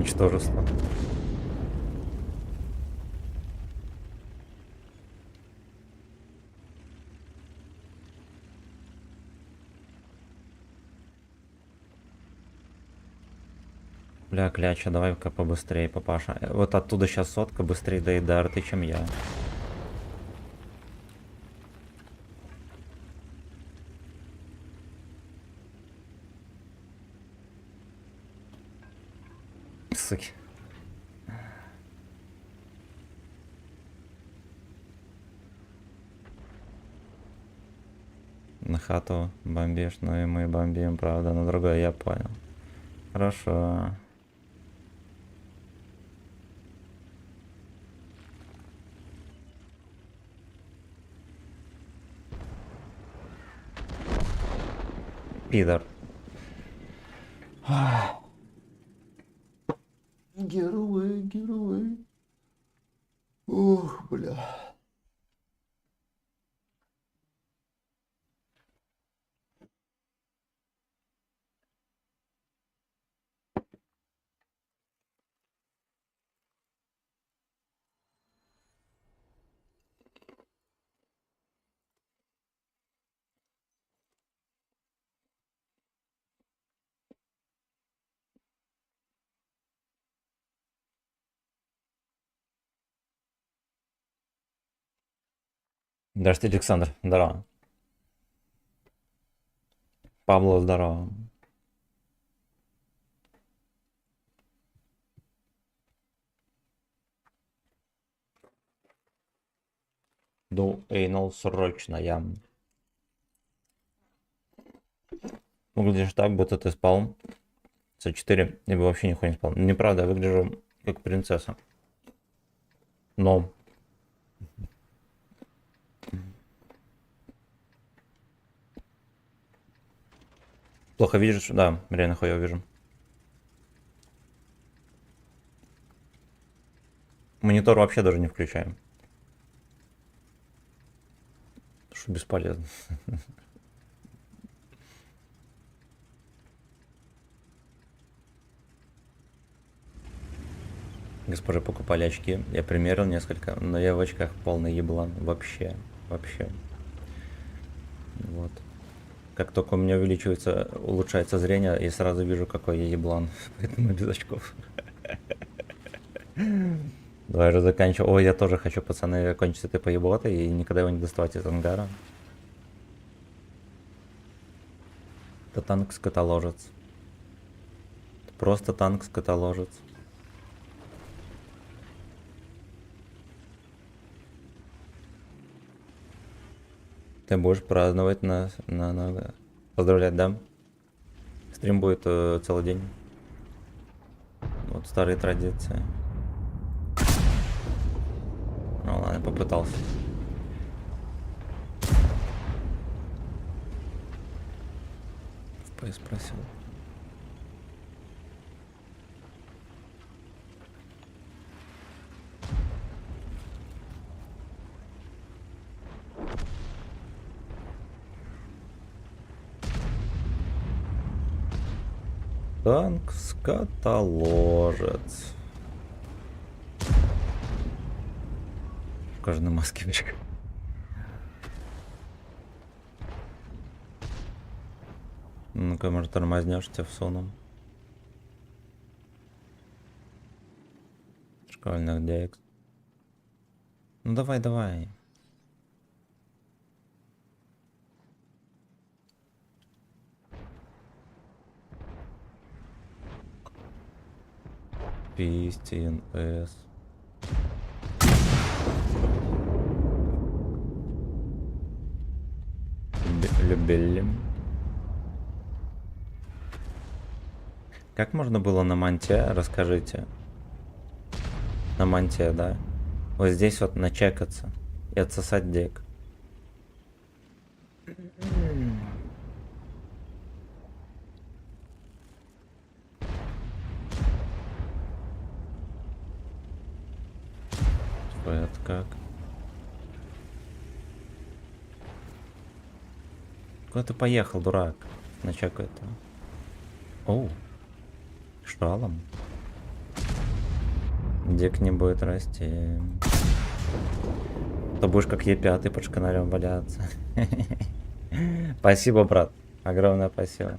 Ничтожество. Бля, кляча, давай-ка побыстрее, папаша. Вот оттуда сейчас сотка быстрее доедает ты, чем я. Суки. На хату бомбишь, ну и мы бомбим, правда, на другое, я понял. Хорошо. Пидор. Герои, герои. Ох, бля. Здравствуйте, Александр. Здорово. Пабло, здорово. Ду Эйнол срочно, я. Выглядишь так, будто ты спал С4, либо вообще нихуя не спал. Неправда, я выгляжу как принцесса. Но. Плохо видишь? Да, реально хуя вижу. Монитор вообще даже не включаем. Что бесполезно. Госпожи покупали очки. Я примерил несколько, но я в очках полный еблан. Вообще. Вообще. Вот. Как только у меня увеличивается, улучшается зрение, я сразу вижу, какой я еблан. Поэтому без очков. Давай же заканчивай. Ой, я тоже хочу, пацаны, закончить этой поеботой и никогда его не доставать из ангара. Это танк-скотоложец. Это просто танк-скотоложец. Ты будешь праздновать поздравлять, да? Стрим будет целый день. Вот старые традиции. Ну ладно, попытался. FPS спросил. Танк скотоложец. Каждый маскивочка. Ну-ка, может, тормознешь тебя в соном. Школьных декс. Ну давай, давай. Пистин С. Любили. Как можно было на манте, расскажите? На манте, да? Вот здесь вот начекаться и отсосать дек. Это как? Куда ты поехал, дурак? Начекай это. Оу. Шалом. Дик не будет расти. То будешь как Е5 под шканарем валяться. Спасибо, брат. Огромное спасибо.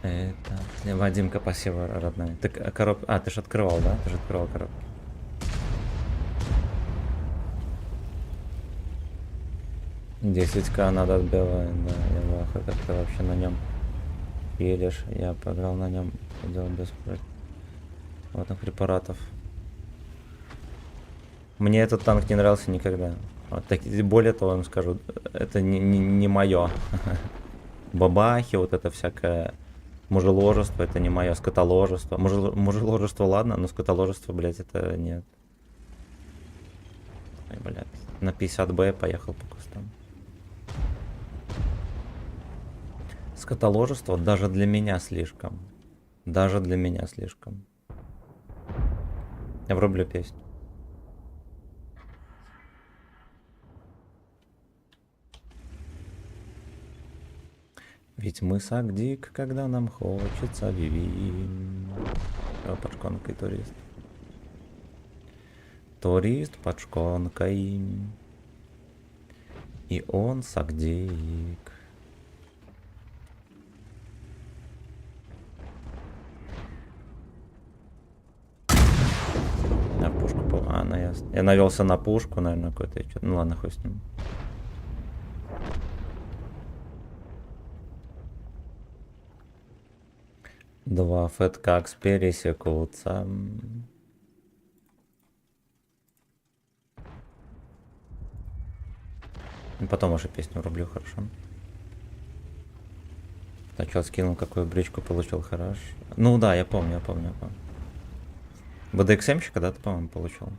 Это... Вадимка, спасибо, родная. Ты коробку... А, ты же открывал, да? Ты же открывал коробку. К надо отбивать, да. Я в ахуе, как ты вообще на нем едешь. Я поиграл на нем, делал без водных препаратов. Мне этот танк не нравился никогда. Вот, так, более того, вам скажу, это не мое. Бабахи, вот это всякое мужеложество, это не мое. Скотоложество. Мужеложество, ладно, но скотоложество, блять, это нет. Ой, блядь. На 50Б поехал по кустам. Скотоложество даже для меня слишком. Даже для меня слишком. Я врублю песню. Ведь мы сагдик, когда нам хочется вивим. Под шконкой турист. Турист под шконкой. И он сагдик. На пушку пол. А, ну ясно. Я навелся на пушку, наверное, какой-то. Ну ладно, хуй с ним. Два фэткакс пересекутся. И потом уже песню рублю, хорошо. Сначала скинул, какую бричку получил, хорош. Ну да, я помню. БДСМщика, да, ты, по-моему, получил? У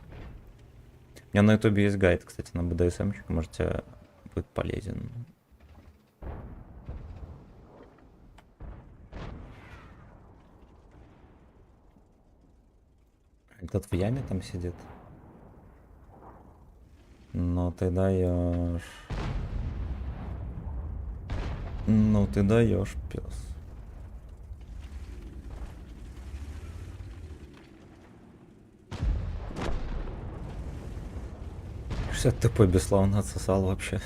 меня на ютубе есть гайд, кстати, на БДСМщика, можете, будет полезен. Этот в яме там сидит. Ну ты даешь. Ну ты даешь, пес. Что тупой бесславно отсосал вообще.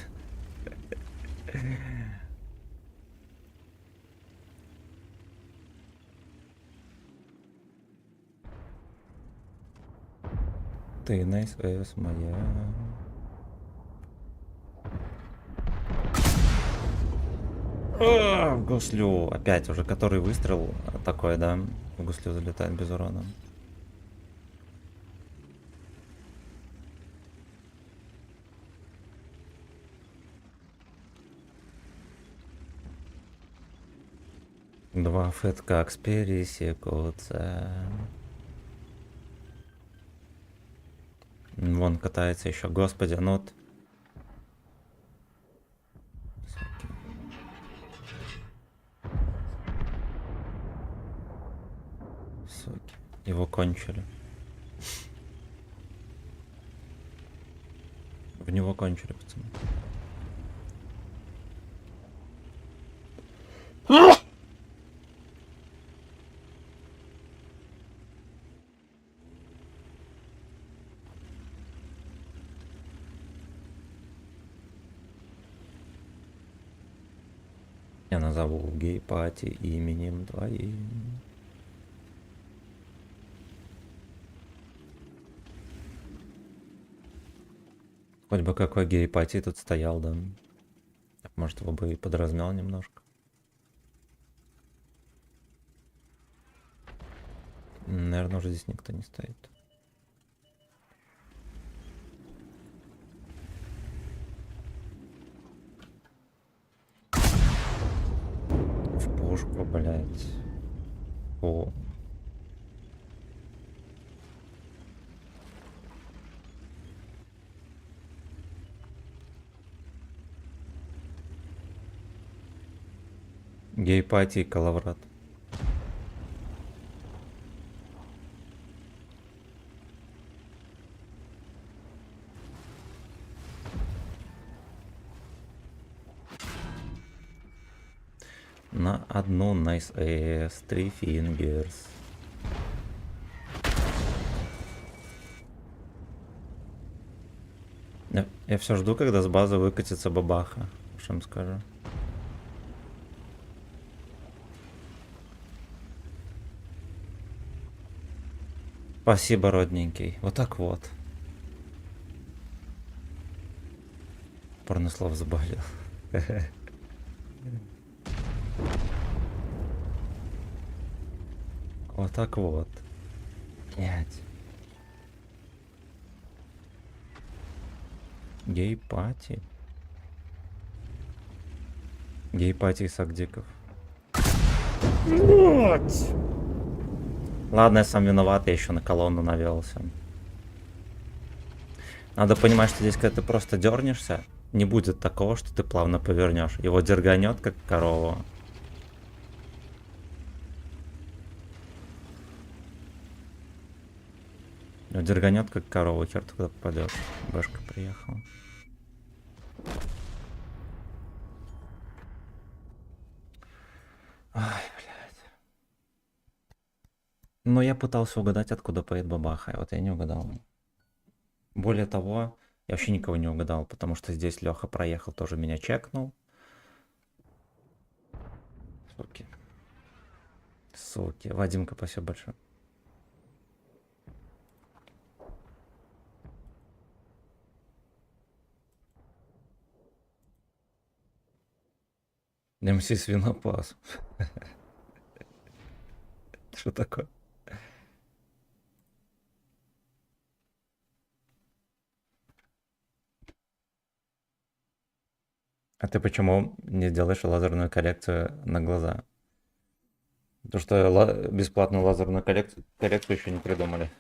Ты на СС моя. В гуслю. Опять уже который выстрел такой, да? В гуслю залетает без урона. Два фэткакс пересекутся. Вон катается еще. Господи, ну вот. Суки. Его кончили. В него кончили, пацаны. Я назову гей-пати именем твоим. Хоть бы какой гей-пати тут стоял, да? Может, его бы и подразмял немножко. Наверное, уже здесь никто не стоит. В пушку, блядь. О. Гей-пати и Калаврат. На одну nice ass, 3 fingers. Я все жду, когда с базы выкатится бабаха. Что им скажу. Спасибо, родненький. Вот так вот. Порнослов заболел. Вот так вот. Блять. Гей-пати. Гей-пати сагдиков. Ладно, я сам виноват, я еще на колонну навелся. Надо понимать, что здесь, когда ты просто дернешься, не будет такого, что ты плавно повернешь. Его дерганет, как корову. Его дерганет, как корову, хер ты куда попадешь. Бэшка приехала. Ай, блядь. Но я пытался угадать, откуда поедет бабаха, и вот я не угадал. Более того, я вообще никого не угадал, потому что здесь Леха проехал, тоже меня чекнул. Суки. Суки. Вадимка, спасибо большое. МС Свинопас. Что такое? А ты почему не делаешь лазерную коррекцию на глаза? Потому что бесплатную лазерную коррекцию еще не придумали.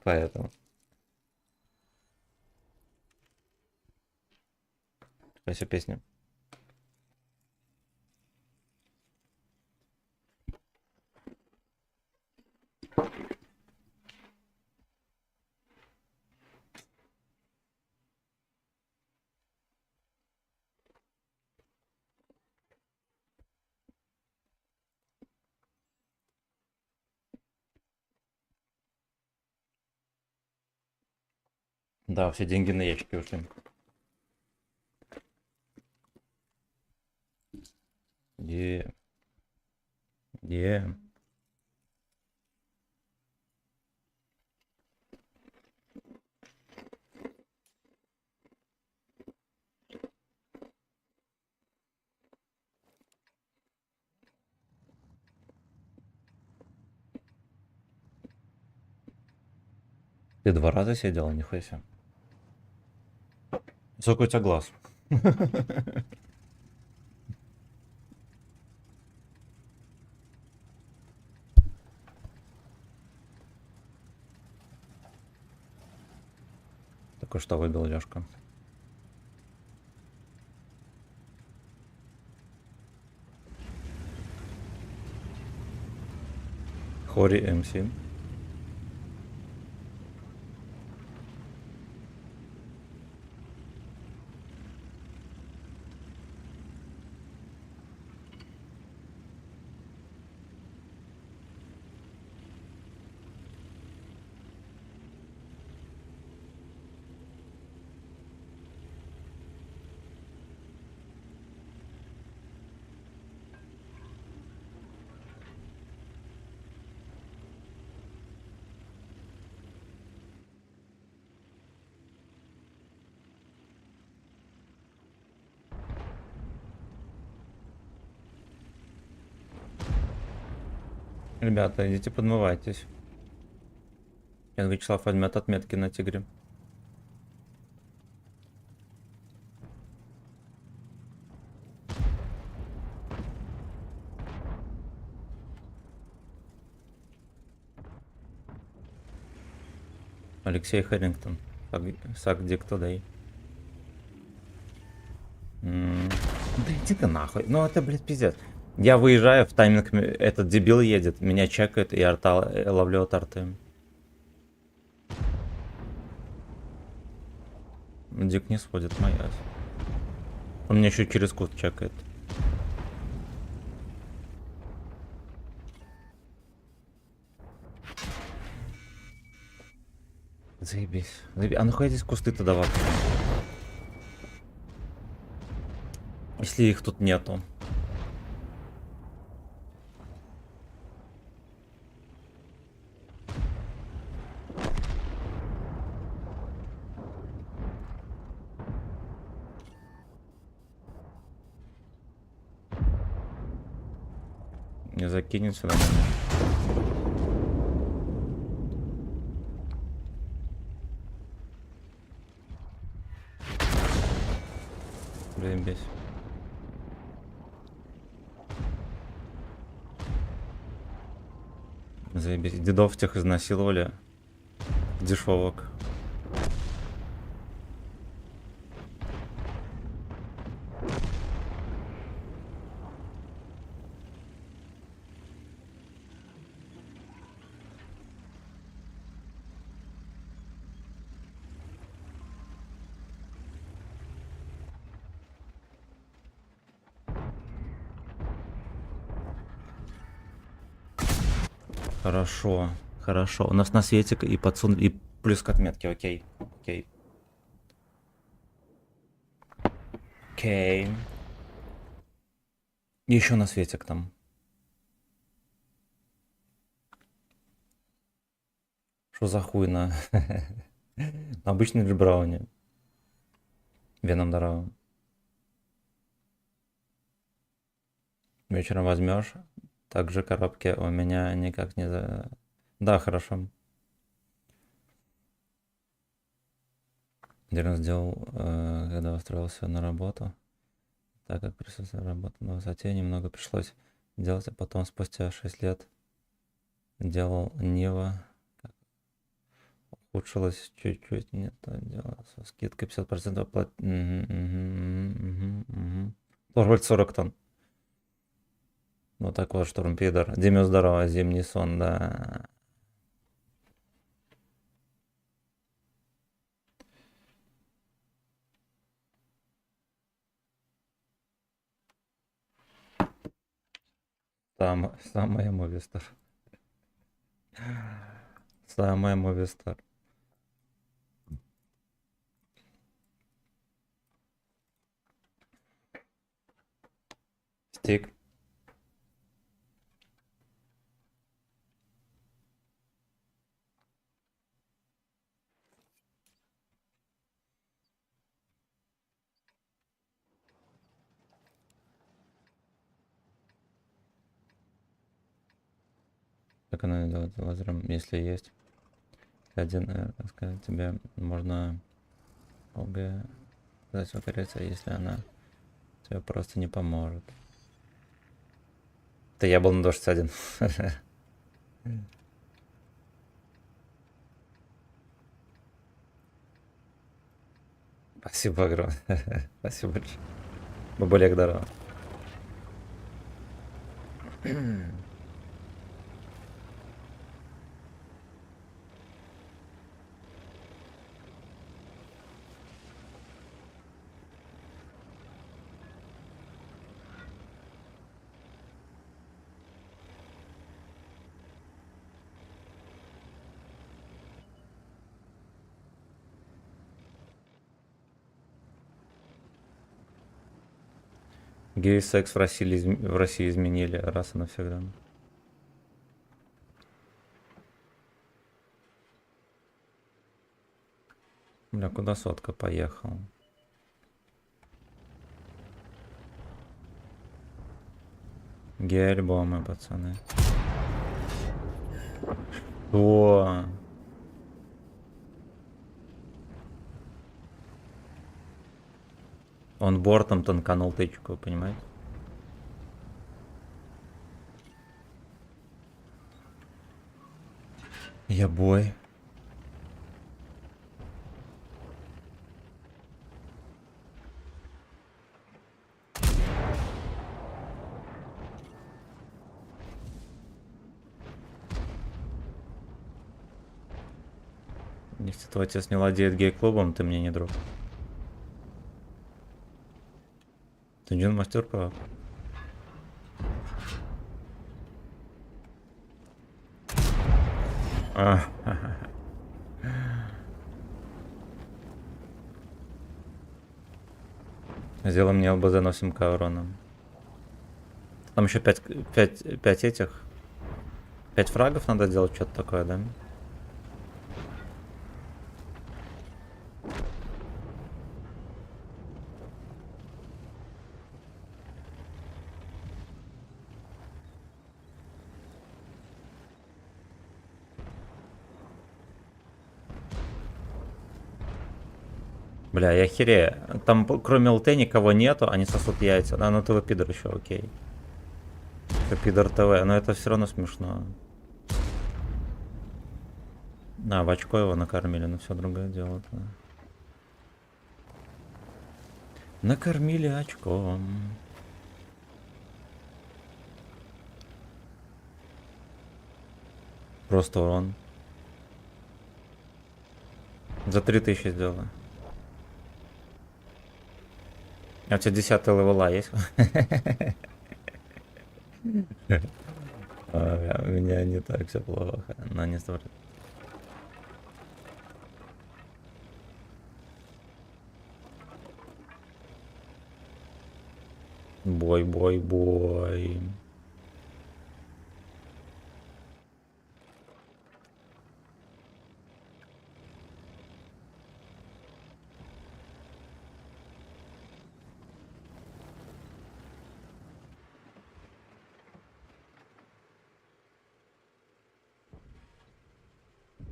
Поэтому. Спасибо, песня. Да, все деньги на ящики ушли. Е. Е. Ты 2 раза сидел, нихуя себе. Сколько у тебя глаз? Только что выбил Лёшка. Хори МС. Ребята, идите подмывайтесь. Вячеслав возьмет отметки на тигре. Алексей Хэрингтон. Сак Дик Today. Да иди ты нахуй. Ну это, блядь, пиздец. Я выезжаю, в тайминг этот дебил едет, меня чекает, и ловлю от арты. Дик не сводит, моя. Он меня еще через кут чекает. Заебись. А нахуя здесь кусты тогда вообще? Если их тут нету. Не закинет сюда. Заебись. Заебись. Дедов тех изнасиловали. Дешевок. Хорошо, хорошо. У нас на свете и подсунули, и плюс к отметке, окей. Окей. Окей. Еще на светик там. Что за хуй на... Обычный джибрауни. Веном здорово. Вечером возьмешь. Также коробки у меня никак не... Да, хорошо. Дерн сделал, когда устроился на работу. Так как присутствие работы на высоте, немного пришлось делать, а потом спустя 6 лет делал Нива. Ухудшилось чуть-чуть, не то дело. Со скидкой 50% оплат. Тоже 40 тонн. Вот так вот, штурмпидер. Диме здорово, зимний сон, да. Самая Movistar. Самая Movistar. Стик. Как она делает лазером, если есть один, сказать тебе, можно ОГ сказать укориться, если она тебе просто не поможет. Да я был на 21. Спасибо огромное. Спасибо большое. Бабулек, здорово. Гей-секс в России изменили раз и навсегда. Бля, куда сотка поехал? Гей-альбомы, пацаны. Что? Он бортом танканул тычку, понимаете? Я бой. Если твой отец не владеет гей-клубом, ты мне не друг. Ты Джин мастер прав. Сделай мне ЛБЗ на 7к урона. Там еще 5 этих. 5 фрагов надо делать, что-то такое, да? Бля, я херею. Там кроме ЛТ никого нету, они сосут яйца. Да, ну ты пидор еще, окей. Ты пидор ТВ, но это все равно смешно. А, в очко его накормили, но все другое дело. Да. Накормили очком. Просто урон. За 3000 сделала. А у тебя 10 левела есть? У меня не так все плохо, но не стоит. Бой, бой, бой.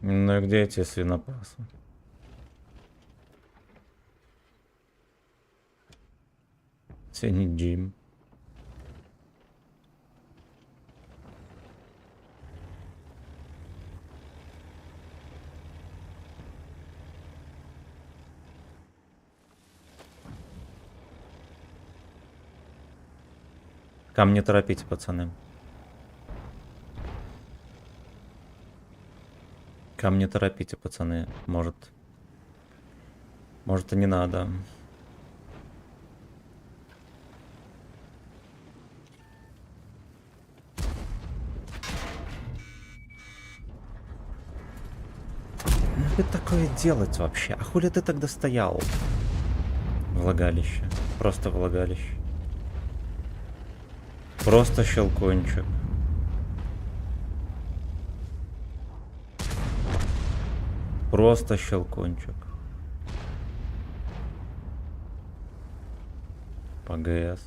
Ну и где эти свинопасы? Свиньи Джим. Камни торопите, пацаны. Камни торопите, пацаны. Может и не надо. Что такое делать вообще? А хули ты тогда стоял? Влагалище. Просто влагалище. Просто щелкунчик. Просто щелкунчик. По ГС.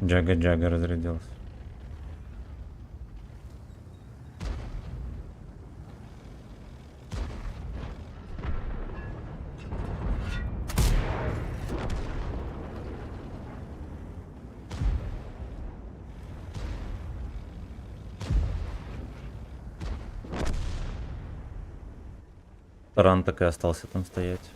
Джага разрядился. Таран так и остался там стоять.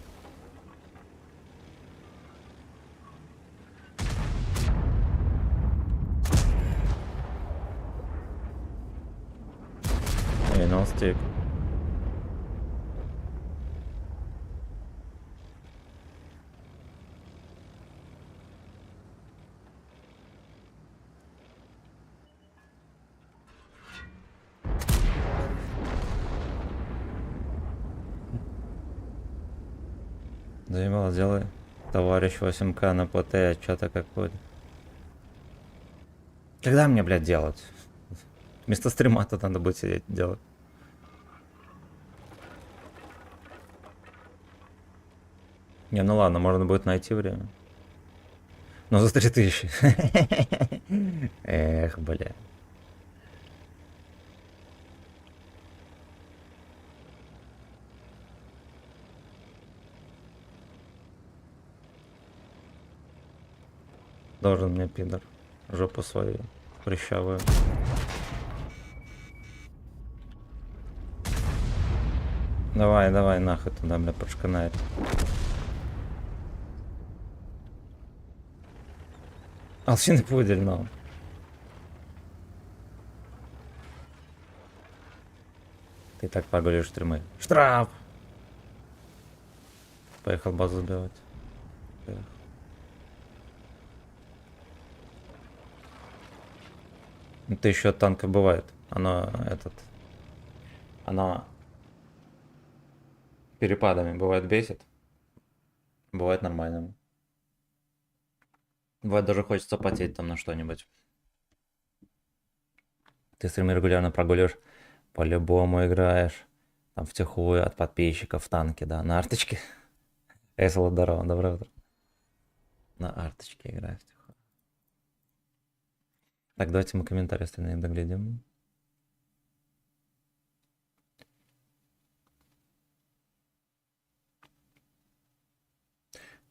Эй, ностик. Заебал, сделай. Товарищ 8к на ПТ, что-то какое-то. Когда мне, блядь, делать? Вместо стрима тут надо будет сидеть делать. Не, ну ладно, можно будет найти время. Но за 3000. Эх, бля. Должен мне пидор. Жопу свою прыщавую. Давай, давай, нахуй туда, бля, пошканает. Алчиный пудель, но. Ты так погулишь стримы. Штраф! Поехал базу сбивать. Поехал. Это еще от танков бывает. Оно перепадами бывает бесит, бывает нормально. Бывает даже хочется потеть там на что-нибудь. Ты стримы регулярно прогуливаешь, по-любому играешь. Там втихую от подписчиков в танке, да, на арточке. Эсла, здорово, доброе утро. На арточке играю втихую. Так, давайте мы комментарии остальные доглядим.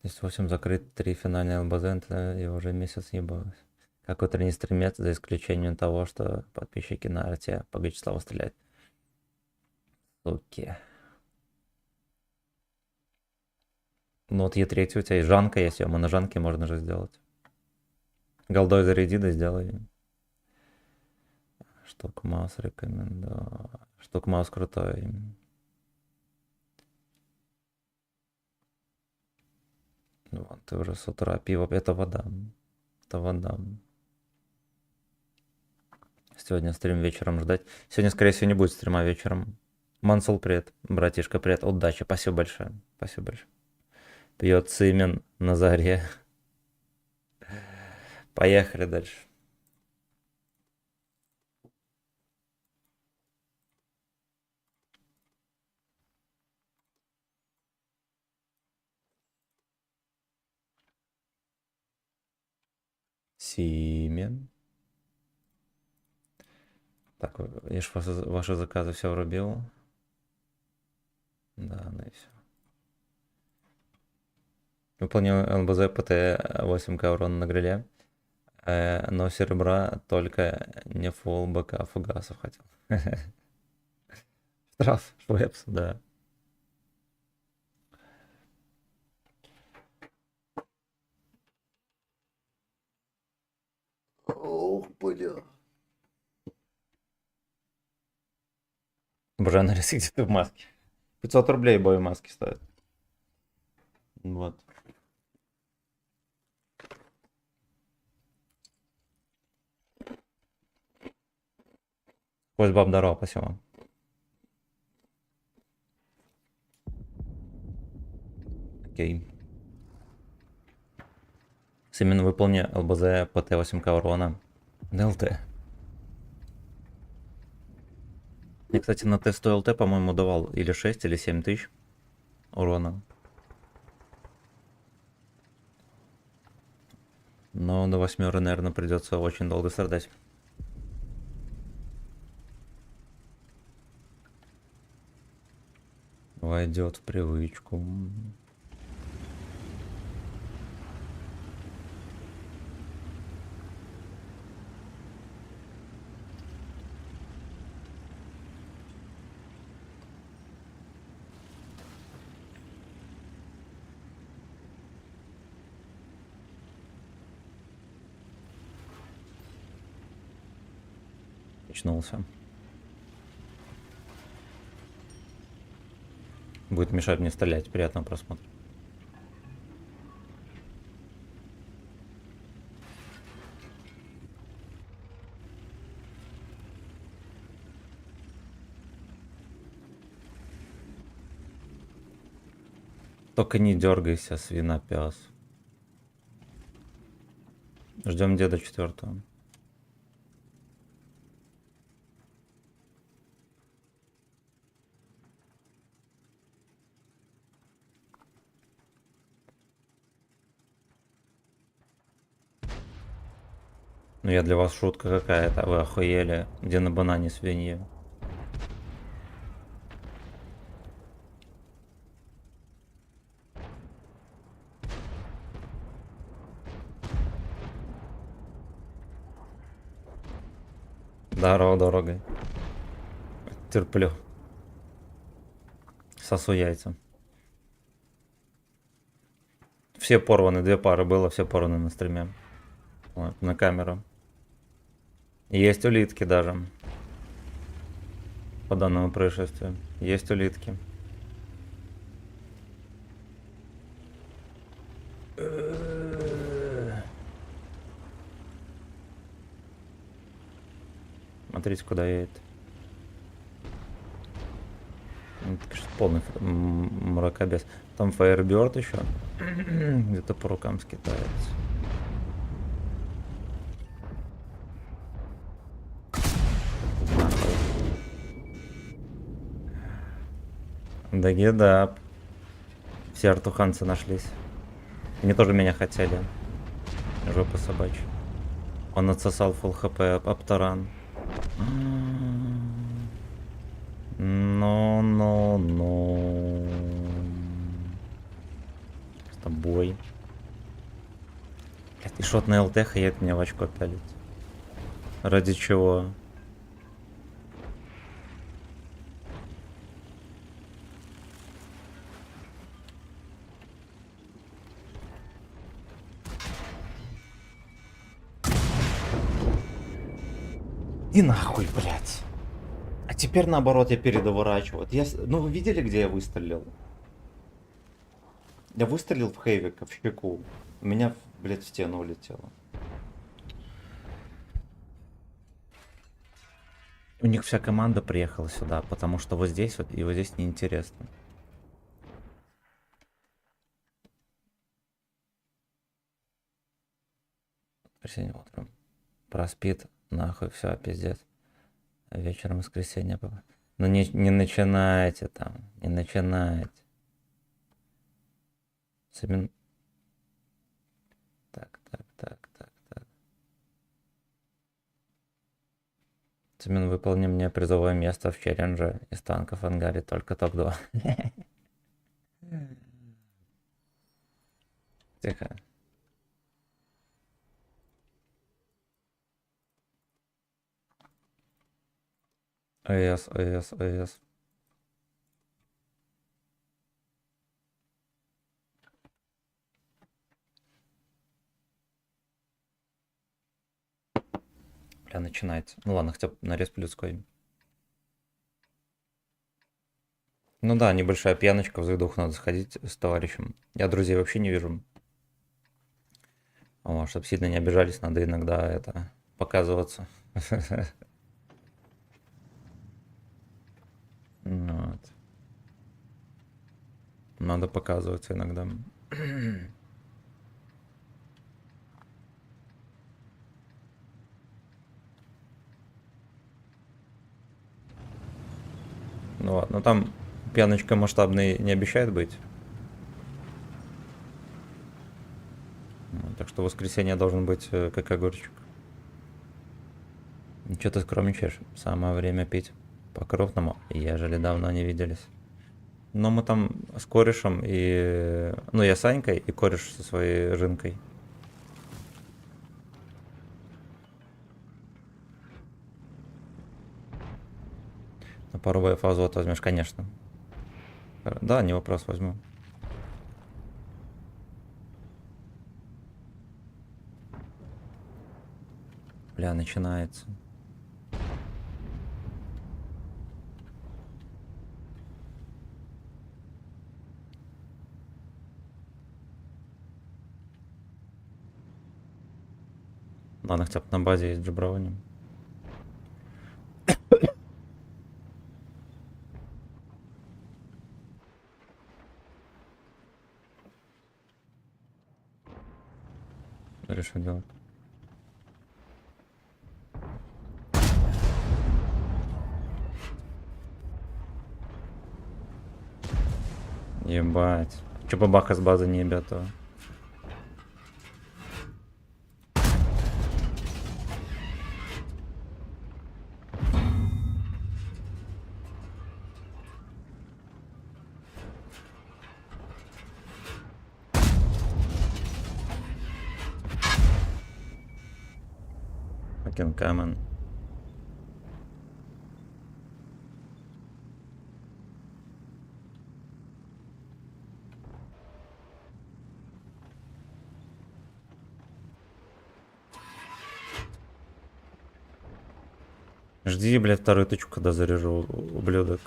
8 закрыт, 3 финальные ЛБЗ, и уже месяц не было. Как утренний стримец, за исключением того, что подписчики на арте по Гачеславу стреляют. Суки. Ну вот Е3 у тебя есть, Жанка есть, а на Жанке можно же сделать. Голдой заряди, да сделай. Штук маус рекомендую. Штук маус крутой. Вот, ты уже с утра пиво, это вода. Это вода. Сегодня стрим вечером ждать. Сегодня, скорее всего, не будет стрима вечером. Мансул, привет. Братишка, привет. Удачи. Спасибо большое. Спасибо большое. Пьет Симен на заре. Поехали дальше. Симен. Так, я ж ваши заказы все врубил. Да, ну и все. Выполнил ЛБЗ ПТ 8К урона на гриле. Но серебра только не фулл БК фугасов хотел. Штраф, Швепс, да. Ох, бля. Боже, анализ где-то в маске. 500 рублей бой маски стоит. Вот. Пусть баб здорово, спасибо. Окей. Именно выполни ЛБЗ ПТ 8К урона. ЛТ. Я, кстати, на тесту ЛТ, по-моему, давал или 6, или 7 тысяч урона. Но до 8, наверное, придется очень долго страдать. Войдет в привычку. Очнулся. Будет мешать мне стрелять. Приятного просмотра. Только не дергайся, свинопес. Ждем деда 4-го. Ну я для вас шутка какая-то, вы охуели. Где на банане свиньи? Здорово, дорогой. Терплю. Сосу яйца. Все порваны, 2 пары было, все порваны на стриме. Вот, на камеру. Есть улитки даже. По данному происшествию. Есть улитки. Смотрите, куда едет. Ну, это, конечно, полный мракобес. Там Firebird еще. Где-то по рукам скитается. Нахуй. Да гедап. Все артуханцы нашлись. Они тоже меня хотели. Жопа собачья. Он отсосал фулл хп об таран. Ну. С тобой. Блядь, и шот на ЛТ едет меня в очко пялить. Ради чего? И нахуй, блядь. А теперь наоборот я передоворачиваю. Вот ну вы видели, где я выстрелил? Я выстрелил в Хейвика, в щеку. У меня, блядь, в стену улетело. У них вся команда приехала сюда, потому что вот здесь вот и вот здесь неинтересно. Воскресенье утром проспит, нахуй, все, пиздец. А вечером воскресенье. Ну не начинайте там, не начинайте. Так. Цемин, выполни мне призовое место в челлендже из танков ангаре, только топ-2. Тихо. ОС. Бля, начинается. Ну ладно, хотя бы нарез плюской. Ну да, небольшая пьяночка, в задух надо сходить с товарищем. Я друзей вообще не вижу. О, чтоб сильно не обижались, надо иногда это показываться. Вот. Надо показываться иногда. Ну ладно, там пьяночка масштабной не обещает быть. Так что в воскресенье должен быть как огурчик. Ничего ты скромничаешь? Самое время пить по-крупному, ежели давно не виделись. Но мы там с корешем и... Ну, я с Анькой и кореш со своей жинкой. На пару боев азот возьмешь, конечно. Да, не вопрос, возьму. Бля, начинается. Ладно, хотя бы на базе есть джеброуни. Решил делать. Ебать. Че бабаха с базы не ебет, то? Fucking камен. Жди, блядь, вторую тычку, когда заряжу, ублюдок.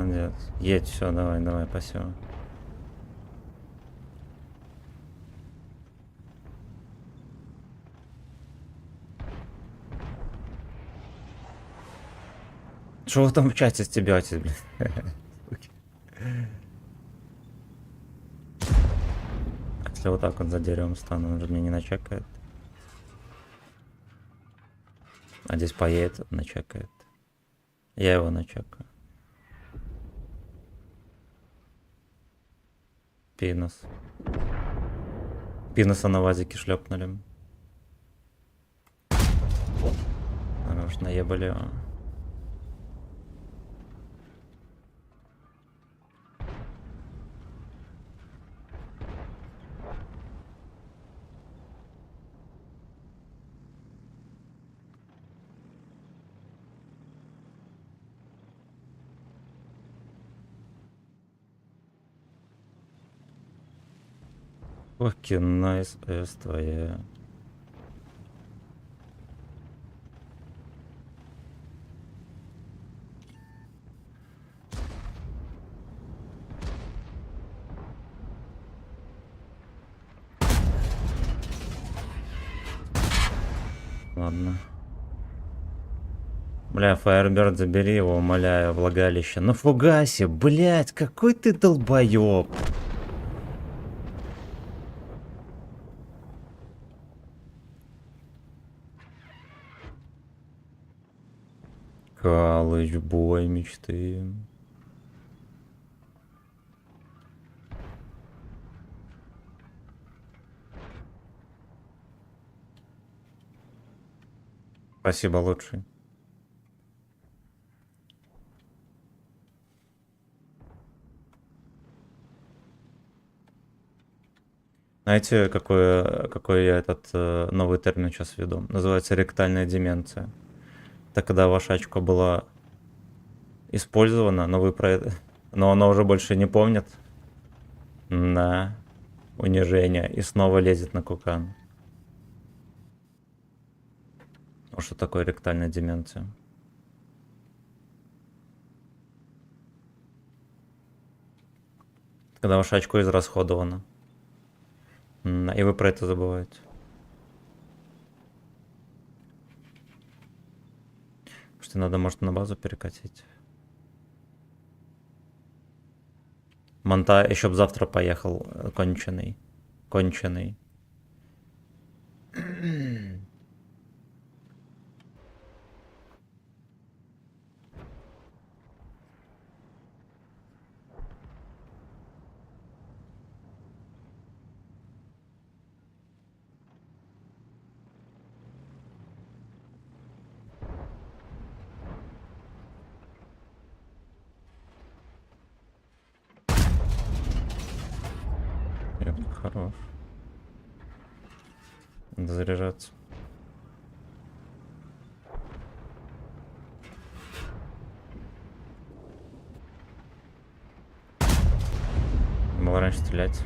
Молодец. Едь, все, давай, давай, спасибо. Что вы там в чате стебетесь, блин? Если вот так вот за деревом стану, он же меня не начекает. А здесь поедет, начекает. Я его начекаю. Пинус. Пинуса на вазике шлепнули. Хорош, наебали его. Fucking nice ass твоя. Ладно. Бля, Firebird, забери его, умоляю, влагалище. Ну фугаси, блять, какой ты долбоёб. Калыч, бой мечты. Спасибо, лучший. Знаете, какой я этот новый термин сейчас веду? Называется ректальная деменция. Это когда ваша очко была использована, но вы про это... Но она уже больше не помнит. На унижение. И снова лезет на кукан. Ну, что такое ректальная деменция? Когда ваше очко израсходовано. И вы про это забываете. Что надо, может, на базу перекатить. Монта еще б завтра поехал, конченый. Конченый. Хорош. Надо заряжаться. Было раньше стрелять.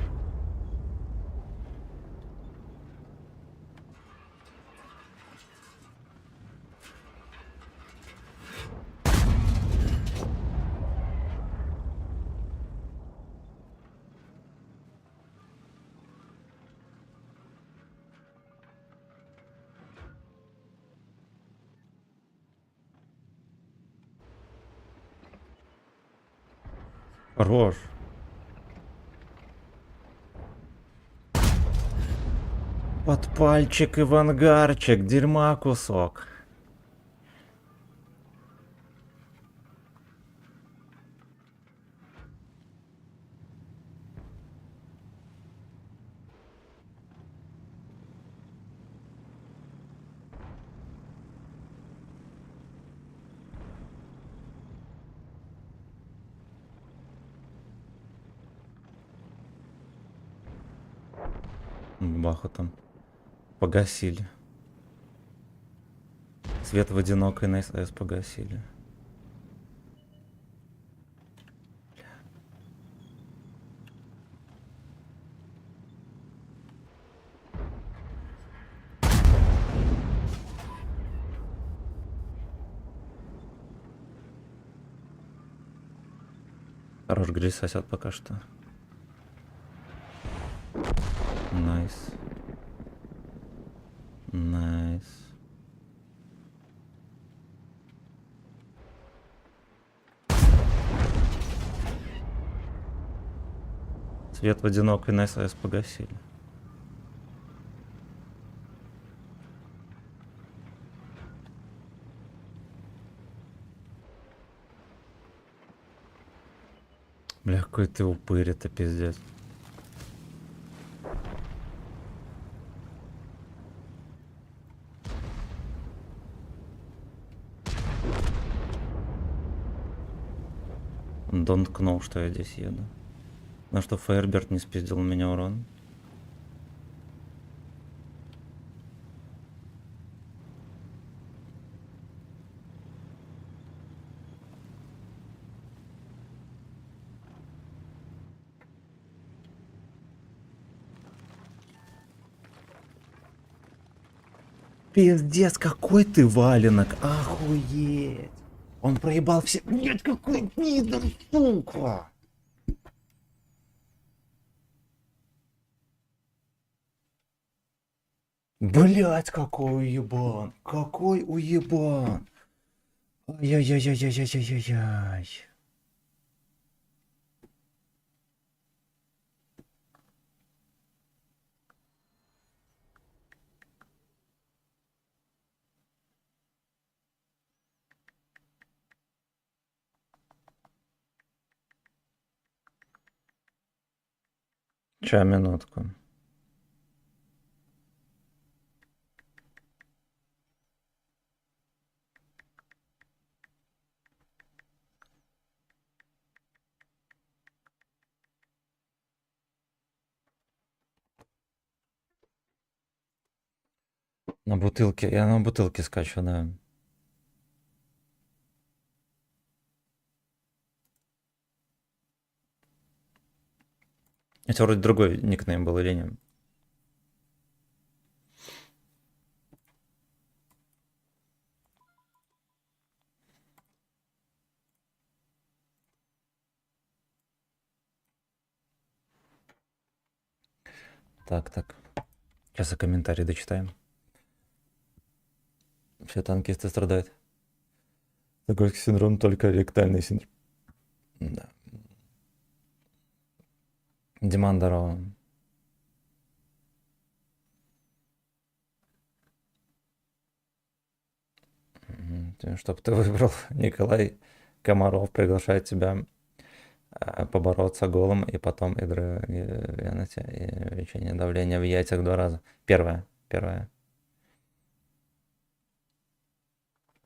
Хорош. Подпальчик и вангарчик, дерьма кусок. Баху там погасили. Свет в одинокой на СС погасили. Хорош, гриль сосет пока что. Найс. Найс. Свет водянок и на СС погасили. Бля, какой ты упырь, это пиздец. Don't know, что я здесь еду. На что Фейерберт не спиздил у меня урон. Пиздец, какой ты валенок, охуеть. Он проебал все... Блять, какой пидор, сука. Блять, какой уебан. Какой уебан. Ай-яй-яй-яй-яй-яй-яй-яй. Ща, минутку. На бутылке, я на бутылке скачу, да. Это вроде другой никнейм был или нет? Так, так. Сейчас и комментарий дочитаем. Все танкисты страдают. Такой синдром, только ректальный синдром. Да. Диман, здорово. Чтоб ты выбрал, Николай Комаров приглашает тебя побороться голым и потом и увеличение давления в яйцах 2 раза. Первое.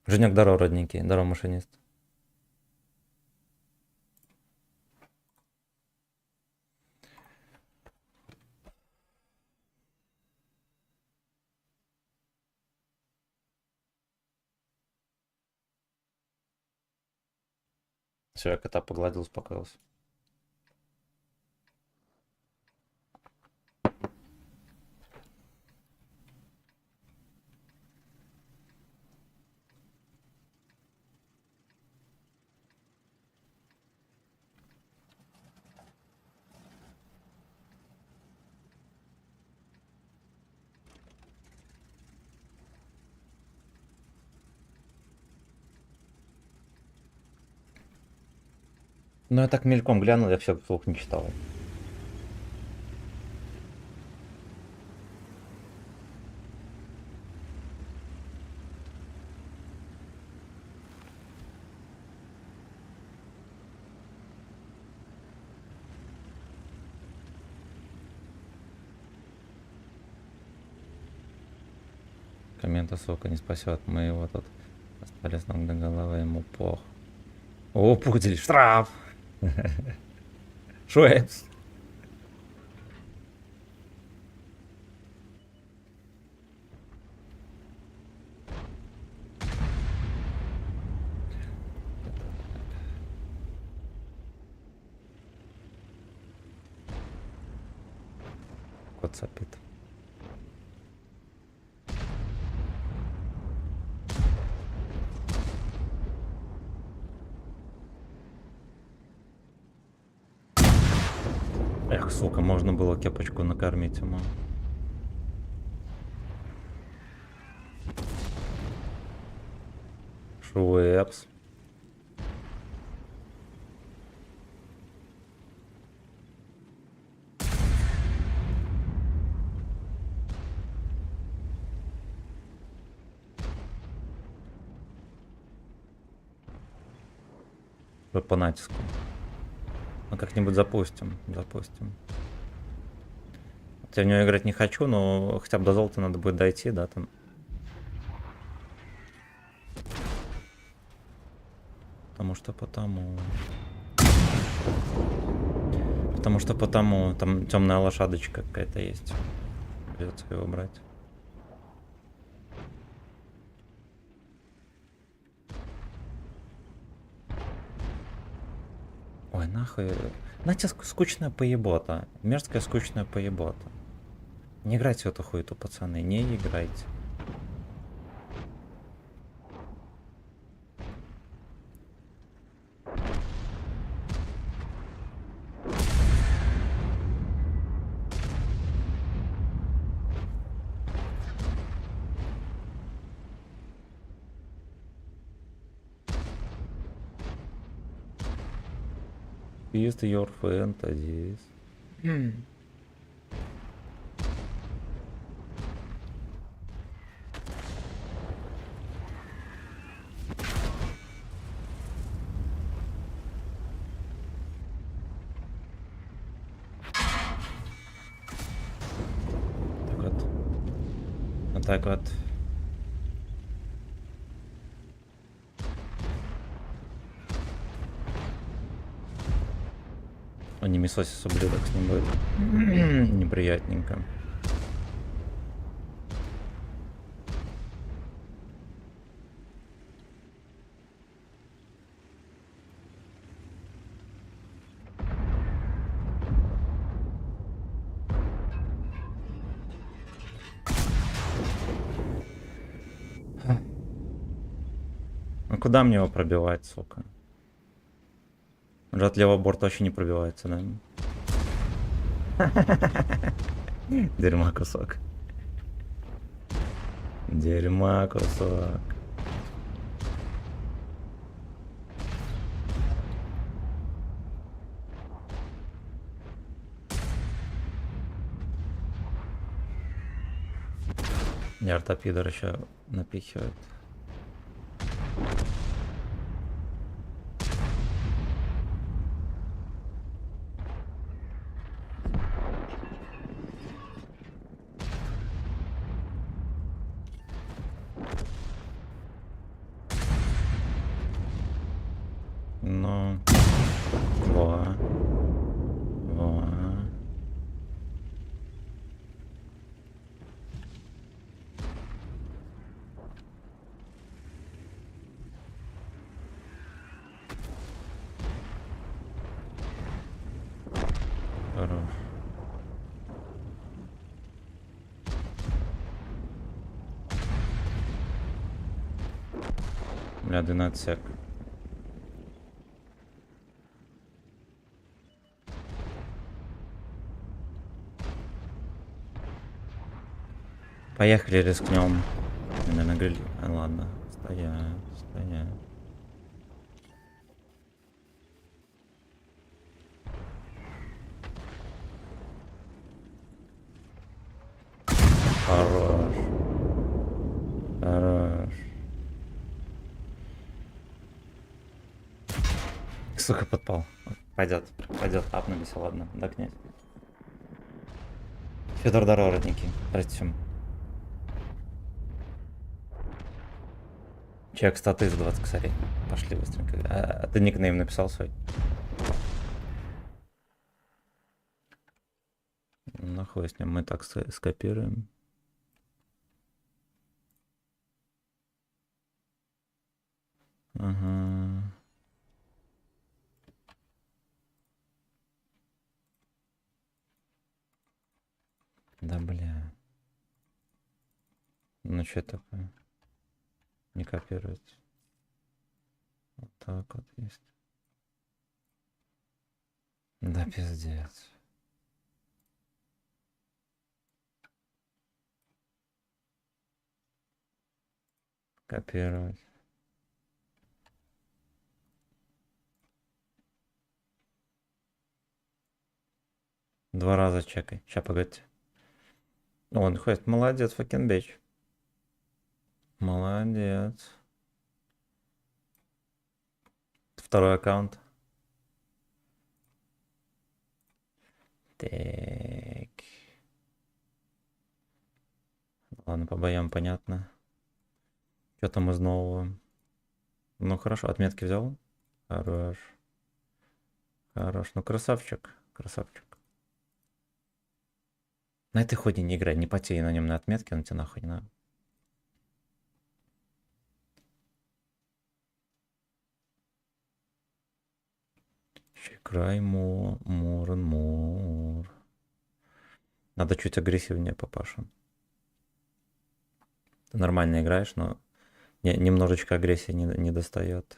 Женек, здорово, родненький. Здорово, машинист. Все, я кота погладил, успокоился. Ну, я так мельком глянул, я все вслух не читал. Коммента, сука, не спасет. Мы его тут остались с ног до головы, ему пох. О, пудель, штраф! Шуэпс. Кот сопит. Эх, сука, можно было кепочку накормить ему. Швепс. По натиску. Ну как-нибудь запустим. Запустим. Я в него играть не хочу, но хотя бы до золота надо будет дойти, да, там. Потому что потому. Потому что потому. Там темная лошадочка какая-то есть. Придется его брать. Ой, нахуй. Знаете, скучная поебота. Мерзкая скучная поебота. Не играйте в эту хуету, пацаны, не играйте. Is your fantasies? Так вот. Вот так вот. Он не мисосис ублюдок с ним будет. Неприятненько. Ну куда мне его пробивать, сука? Он же от левого борта вообще не пробивается, да? Дерьма кусок. Дерьма кусок. Не, ортопидор еще напихивает. Ну, во. Во. Хорош. Бля, 12 сек. Поехали, рискнем. Наверное, гриль. А, ладно. Стоять, стоять. Хорош. Хорош. Сука, подпал. Пойдет, пойдет, апнулись, ладно, да, князь. Федор Дорородники, простим. Человек статы за 20 косарей. Пошли быстренько. А ты никнейм написал свой? Нахуй с ним, мы так скопируем. Ага. Да бля. Ну что такое? Не копируется. Вот так вот есть. Да пиздец. Копировать. Два раза чекай. Сейчас, погоди. О, он ходит. Молодец, Факенбеч. Молодец. Второй аккаунт. Так. Ладно, по боям понятно. Что там из нового? Ну хорошо, отметки взял. Хорош. Хорош. Ну красавчик. Красавчик. На этой ходе не играй, не потей на нем на отметке, он тебе нахуй не надо. Играй more. Надо чуть агрессивнее, папаша. Ты нормально играешь, но немножечко агрессии не достает.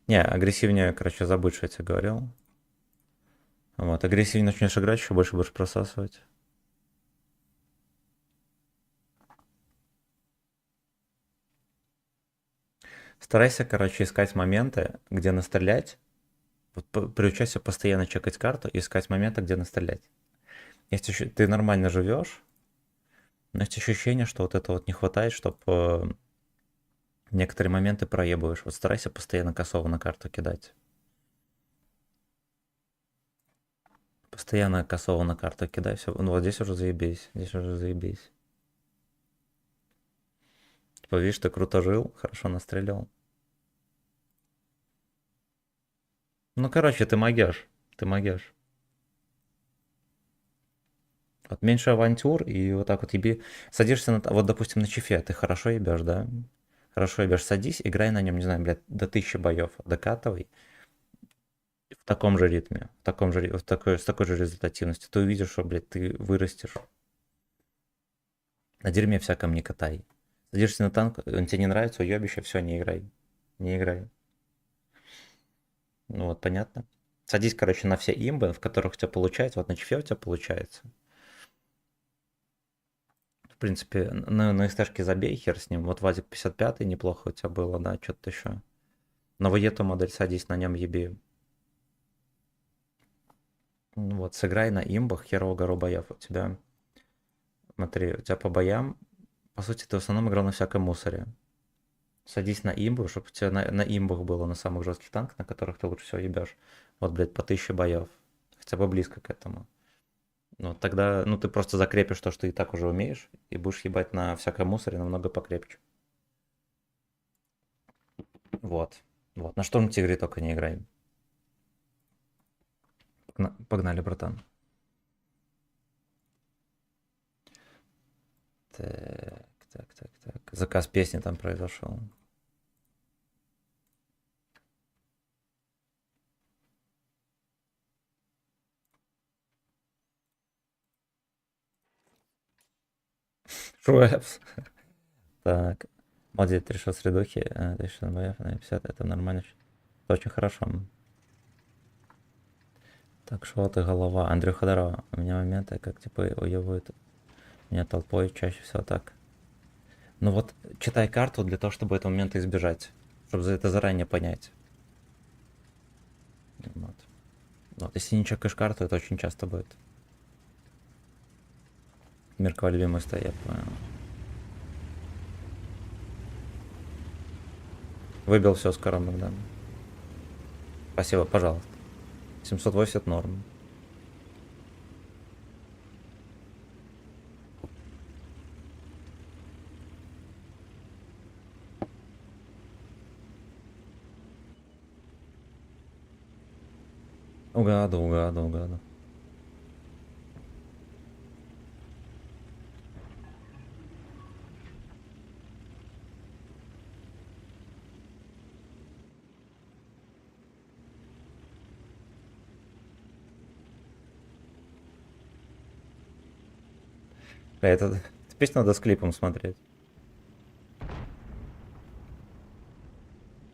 Не, агрессивнее, короче, забудь, что я тебе говорил. Вот, агрессивнее начнешь играть, еще больше будешь просасывать. Старайся, короче, искать моменты, где настрелять. Вот приучайся постоянно чекать карту и искать моменты, где настрелять. Если ты нормально живешь, но есть ощущение, что вот это вот не хватает, чтобы некоторые моменты проебываешь. Вот старайся постоянно косово на карту кидать. Постоянно косово на карту кидай. Все. Ну вот здесь уже заебись. Здесь уже заебись. Типа, видишь, ты круто жил, хорошо настрелял. Ну, короче, ты могешь. Ты могешь. Вот меньше авантюр и вот так вот еби. Садишься на... Вот, допустим, на чифе ты хорошо ебешь, да? Хорошо ебешь, садись, играй на нем, не знаю, блядь, до 1000 боев. Докатывай. В таком же ритме, в таком же, с такой же результативностью. Ты увидишь, что, блядь, ты вырастешь. На дерьме всяком не катай. Садишься на танк, он тебе не нравится, уебище, все, не играй. Не играй. Ну вот, понятно. Садись, короче, на все имбы, в которых у тебя получается. Вот на чифе у тебя получается. В принципе, на СТшке забей, хер с ним. Вот Вазик 55 неплохо у тебя было, да, что-то еще. На Воету модель садись, на нем еби. Ну вот, сыграй на имбах, херово гору боев. У тебя, смотри, у тебя по боям, по сути, ты в основном играл на всяком мусоре. Садись на имбу, чтобы у тебя на имбах было, на самых жестких танках, на которых ты лучше всего ебешь. Вот, блядь, по 1000 боев. Хотя бы близко к этому. Ну, тогда, ну, ты просто закрепишь то, что ты и так уже умеешь, и будешь ебать на всяком мусоре намного покрепче. Вот. Вот. На Шторм Тигре только не играй. Погнали, братан. Так. Заказ песни там произошел. Шуэпс. Так. Молодец, 36 средухи, 1600 боев на 50, это нормально. Это очень хорошо. Так, что ты голова? Андрюха, здорово. У меня моменты, как типа уебывают меня толпой, чаще всего так. Ну вот, читай карту для того, чтобы этого момента избежать. Чтобы это заранее понять. Вот. Вот, если не чекаешь карту, это очень часто будет. Меркова любимый стоит, я понял. Выбил все с коронок, да. Спасибо, пожалуйста. 780 норм. Угаду. Эту песню надо с клипом смотреть.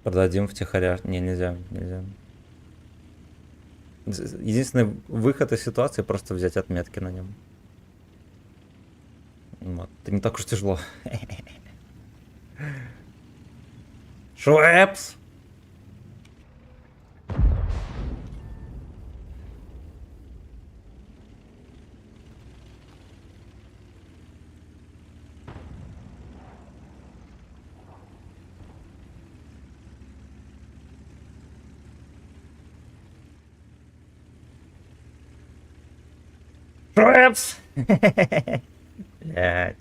Продадим втихаря. Не, нельзя. Единственный выход из ситуации просто взять отметки на нем. Вот. Это не так уж тяжело. Швепс! Швепс! Блять.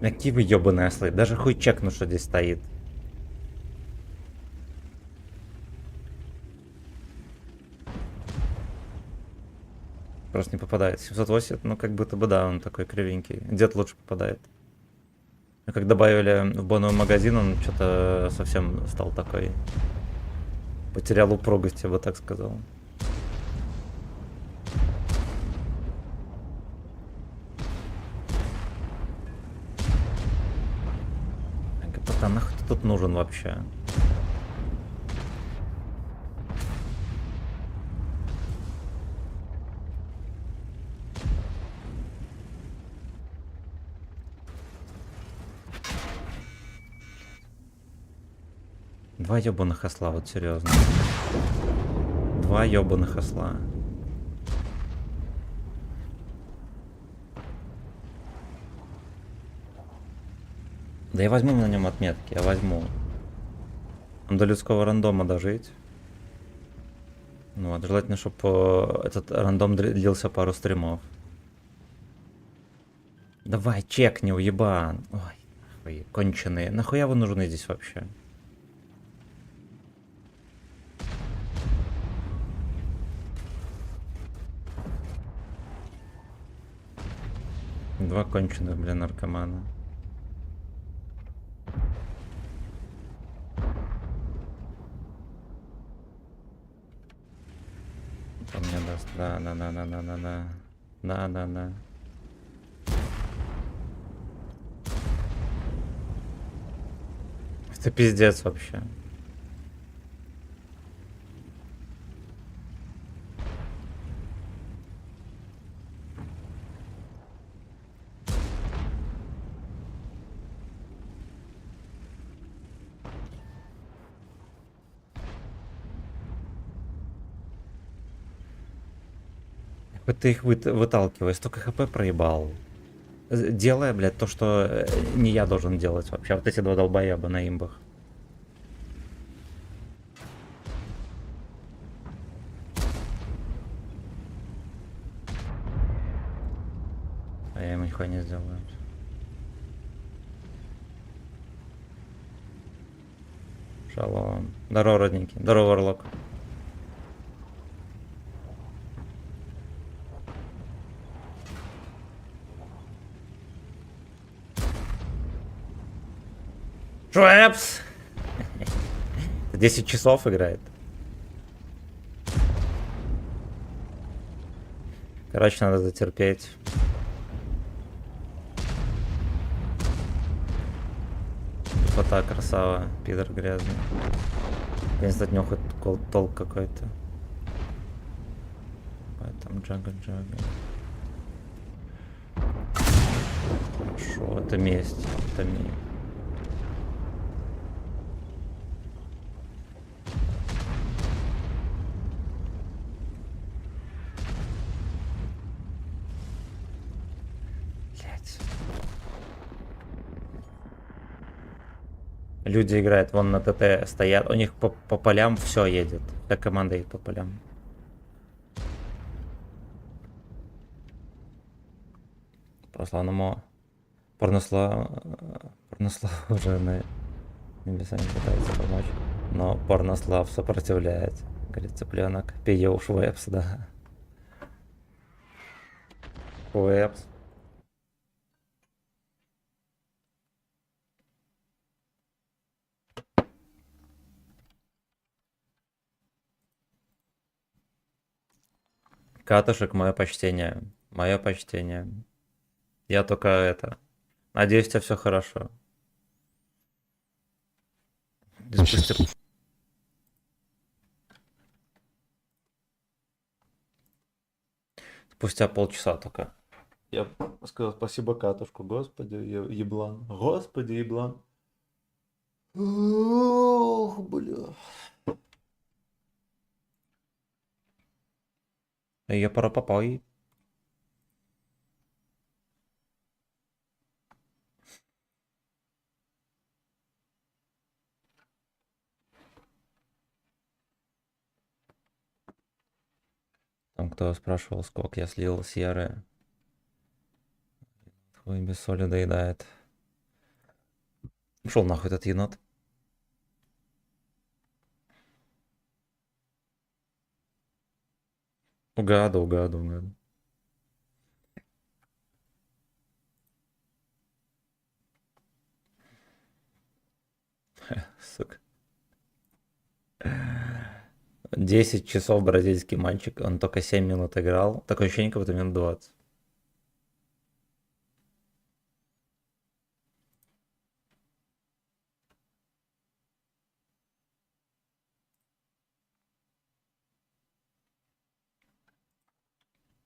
Какие вы ебаные ослы. Даже хуй чекну, что здесь стоит. Просто не попадает. 780, ну как будто бы да, он такой кривенький. Дед лучше попадает. А как добавили в боновый магазин, он что-то совсем стал такой. Потерял упругость, я бы так сказал. Капитан, нахуй ты тут нужен вообще? Два ебаных осла, вот серьезно. Два ебаных осла. Да я возьму на нем отметки, я возьму. Он до людского рандома дожить. Ну вот, желательно, чтобы этот рандом длился пару стримов. Давай, чекни, уебан. Ой, нахуй, конченые. Нахуя вы нужны здесь вообще? Два конченых, блин, наркомана. Он мне даст. Да. Да. Это пиздец вообще. Хоть ты их выталкивай, столько хп проебал. Делая, блядь, то, что не я должен делать вообще. Вот эти два долбоеба на имбах. А я ему нихуя не сделаю. Шалом. Здорово, родненький. Здорово, Орлок. Швепс! 10 часов играет. Короче, надо затерпеть. Фото красава, пидор грязный. Наконец-то от него хоть толк какой-то. Поэтому джага. Хорошо, это месть. Это месть. Люди играют, вон на ТТ стоят, у них по полям все едет. Вся команда едет по полям. По славному Порнослав уже на небесами пытается помочь. Но Порнослав сопротивляется. Говорит, цыпленок, пьешь Швепс, да. Швепс. Катушек, мое почтение. Мое почтение. Я только это. Надеюсь, у тебя все хорошо. Значит, Спустя полчаса только. Я сказал спасибо катушку, господи, еблан. Господи, еблан. Ох, бля. Я пора попой. Там кто спрашивал, сколько я слил серы. Хуй без соли доедает. Шел нахуй этот енот. Угаду. Сука. 10 часов бразильский мальчик, он только 7 минут играл. Такое ощущение, как будто минут 20.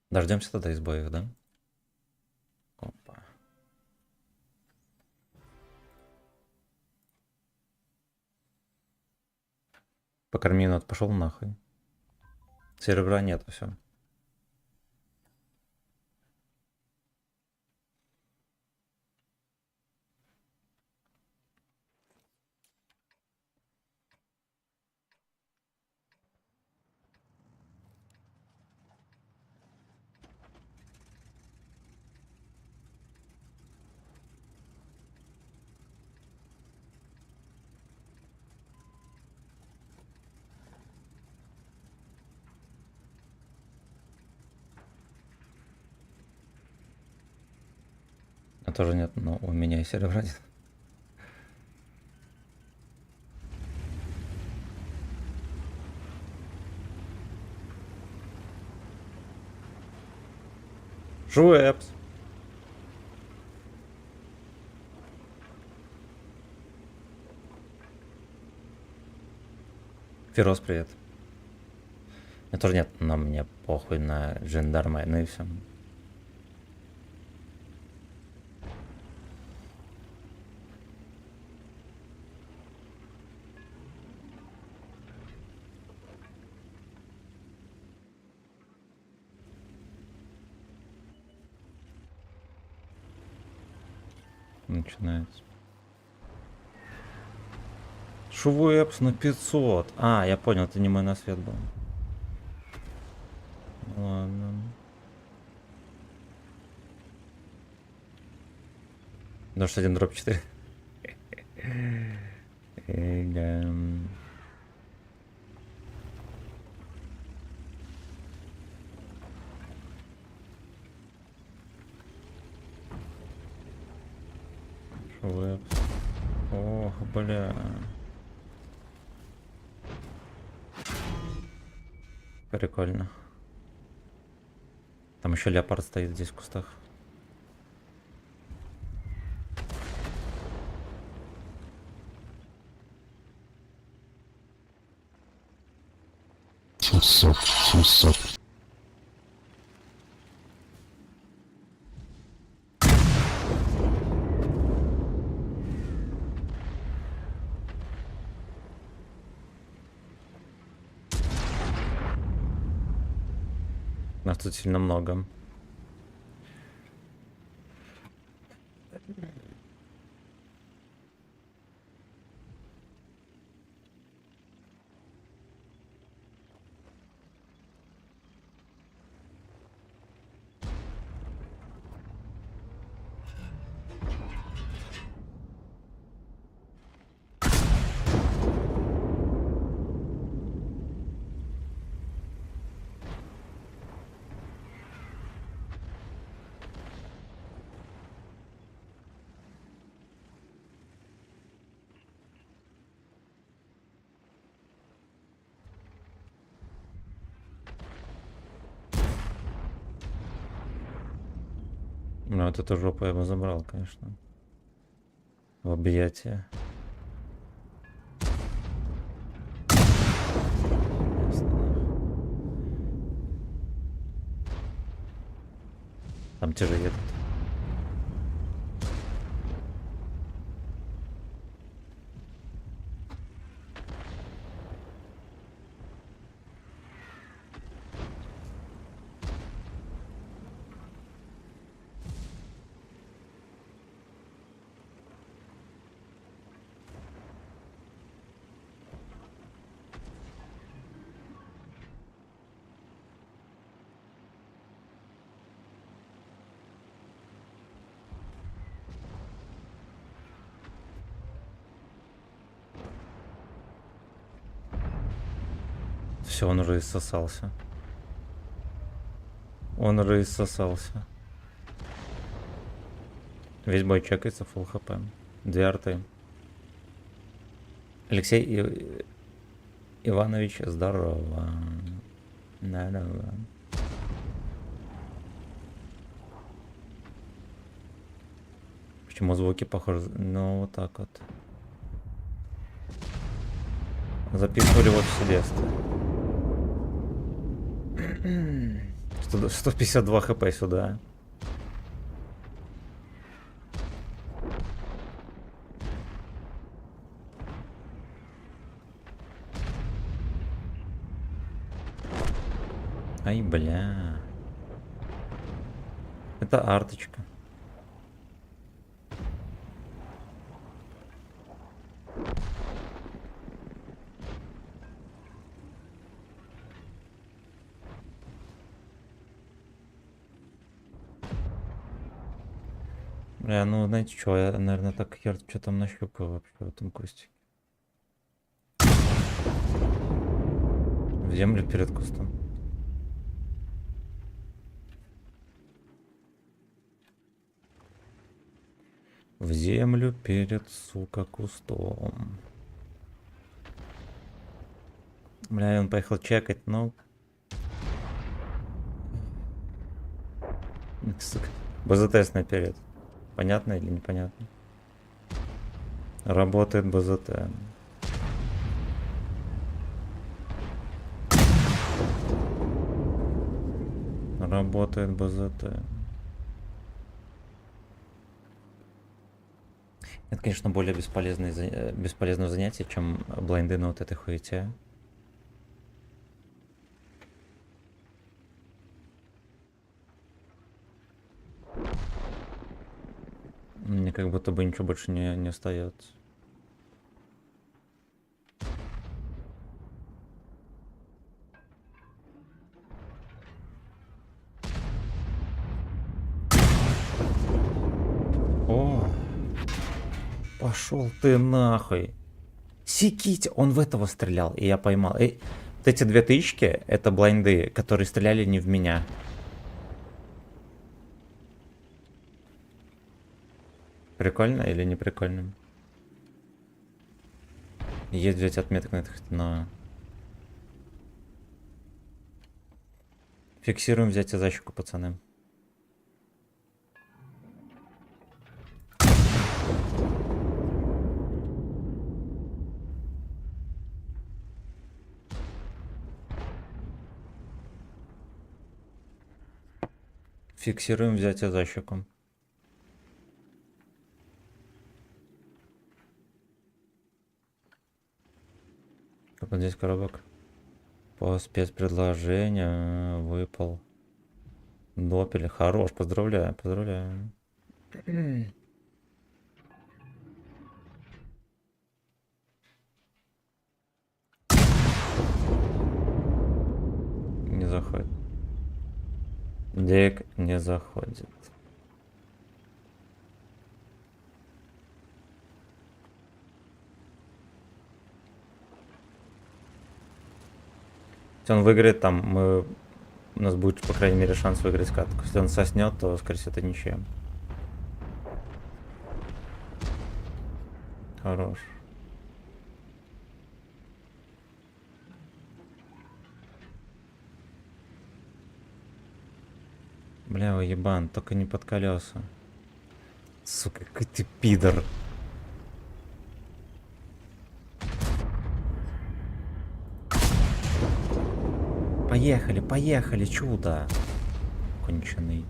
Дождемся тогда из боев, да? Опа. Покорми енот, пошел нахуй. Серебра нет, все. А тоже нет, но у меня и серебра нет. Швепс. Фироз, привет. Мне тоже нет, но мне похуй на Жандарма, ну и все. Начинается. Швепс на 500. А, я понял, это не мой на свет был. Ладно. Дождь 1 дроп 4. Швепс. Ох, бля. Прикольно. Там еще леопард стоит здесь в кустах. Сусок. Нас тут сильно много. Ну, вот эту жопу я бы забрал, конечно. В объятия. Ясно. Там те же едут. Все, он уже иссосался. Он уже иссосался. Весь бой чекается, фулл хп. 2 арты. Алексей Иванович, здорово. Здорово. Почему звуки похожи? Ну, вот так вот. Записывали вот все детство. 152 хп сюда. Ай, бля. Это арточка. Бля, ну знаете что, я, наверное, так хер что там нащупаю вообще в этом кустике. В землю перед кустом. В землю перед, сука, кустом. Бля, он поехал чекать, но... Сука. БЗТ наперед. Понятно или непонятно? Работает БЗТ. Работает БЗТ. Это, конечно, более бесполезное занятие, чем блайнды на вот этой хуете. Мне как будто бы ничего больше не остается. О, пошел ты нахуй. Секите, он в этого стрелял, и я поймал. Вот эти 2 тычки, это блайнды, которые стреляли не в меня. Прикольно или не прикольно? Есть взять отметок на этих, но... Фиксируем взятие за щеку, пацаны. Фиксируем взятие за щеку. Вот здесь коробок. По спецпредложению выпал допель. Хорош, поздравляю, поздравляю. Не заходит. Дек не заходит. Если он выиграет, там у нас будет, по крайней мере, шанс выиграть катку. Если он соснет, то, скорее всего, это ничем. Хорош. Бля, вы ебан, только не под колеса. Сука, какой ты пидор. Поехали, поехали, чудо. Конченый.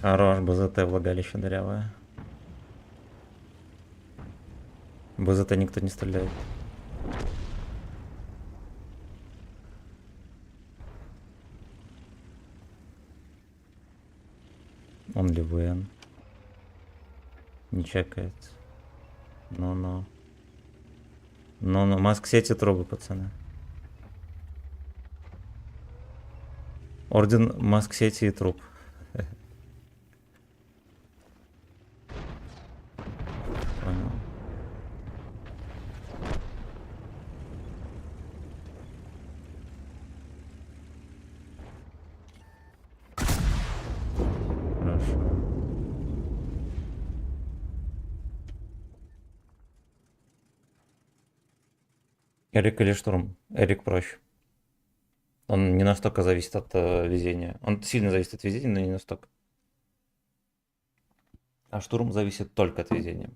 Хорош, БЗТ влагалище дырявое. БЗТ никто не стреляет. Он ливен. Не чекается. Ну-ну. Ну-ну, маск сети трубы, пацаны. Орден маск сети и труп. Понял. Хорошо. Эрик или штурм? Эрик проще. Он не настолько зависит от везения. Он сильно зависит от везения, но не настолько. А штурм зависит только от везения.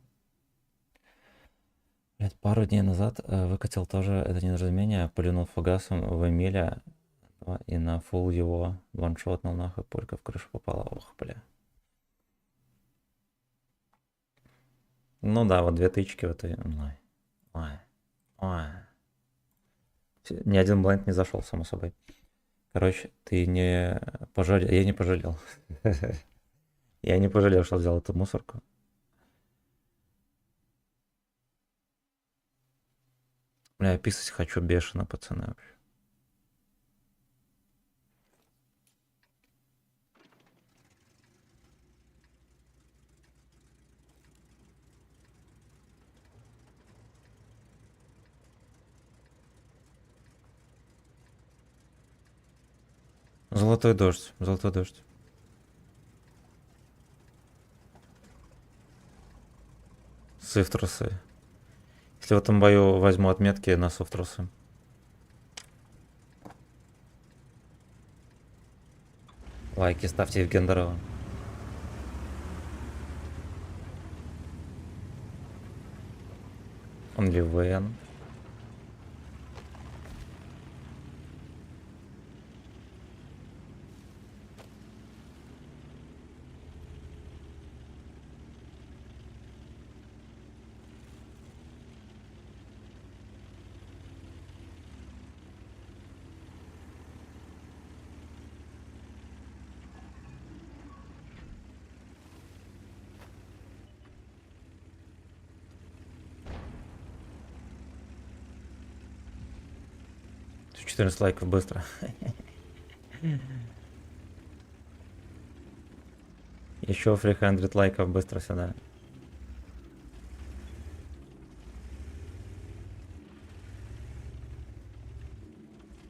Блять, пару дней назад выкатил тоже это недоразумение, плюнул фугасом в Эмиля и на фул его ваншотнул нахуй, пулька в крышу попала. Ох, бля. Ну да, вот две тычки в этой. Ой. Ой. Ой. Ни один блайнд не зашел, само собой. Короче, ты не пожалел. Я не пожалел. Я не пожалел, что взял эту мусорку. Бля, я писать хочу бешено, пацаны, вообще. Золотой дождь, золотой дождь. Сифтрусы. Если в этом бою возьму отметки на софтрусы. Лайки ставьте Евгендерова. Он ливен. Тут 14 лайков быстро. Еще 300 лайков быстро сюда.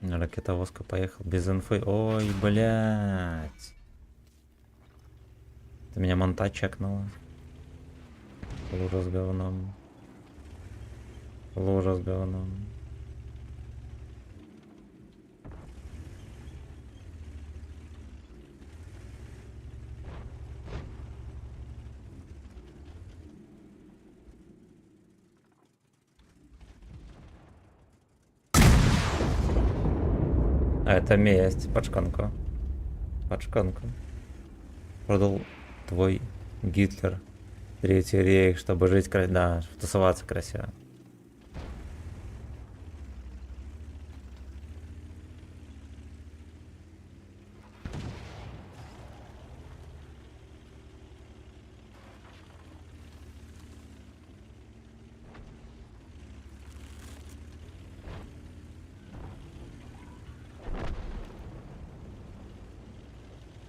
Ракетовозка поехал без инфы. Ой, блядь. Ты меня монта чекнула. Лужа с говном. Лужа с говном. А это месть, пачканку. Пачканку. Продал твой Гитлер. Третий рейх, чтобы жить красиво. Да, тусоваться красиво.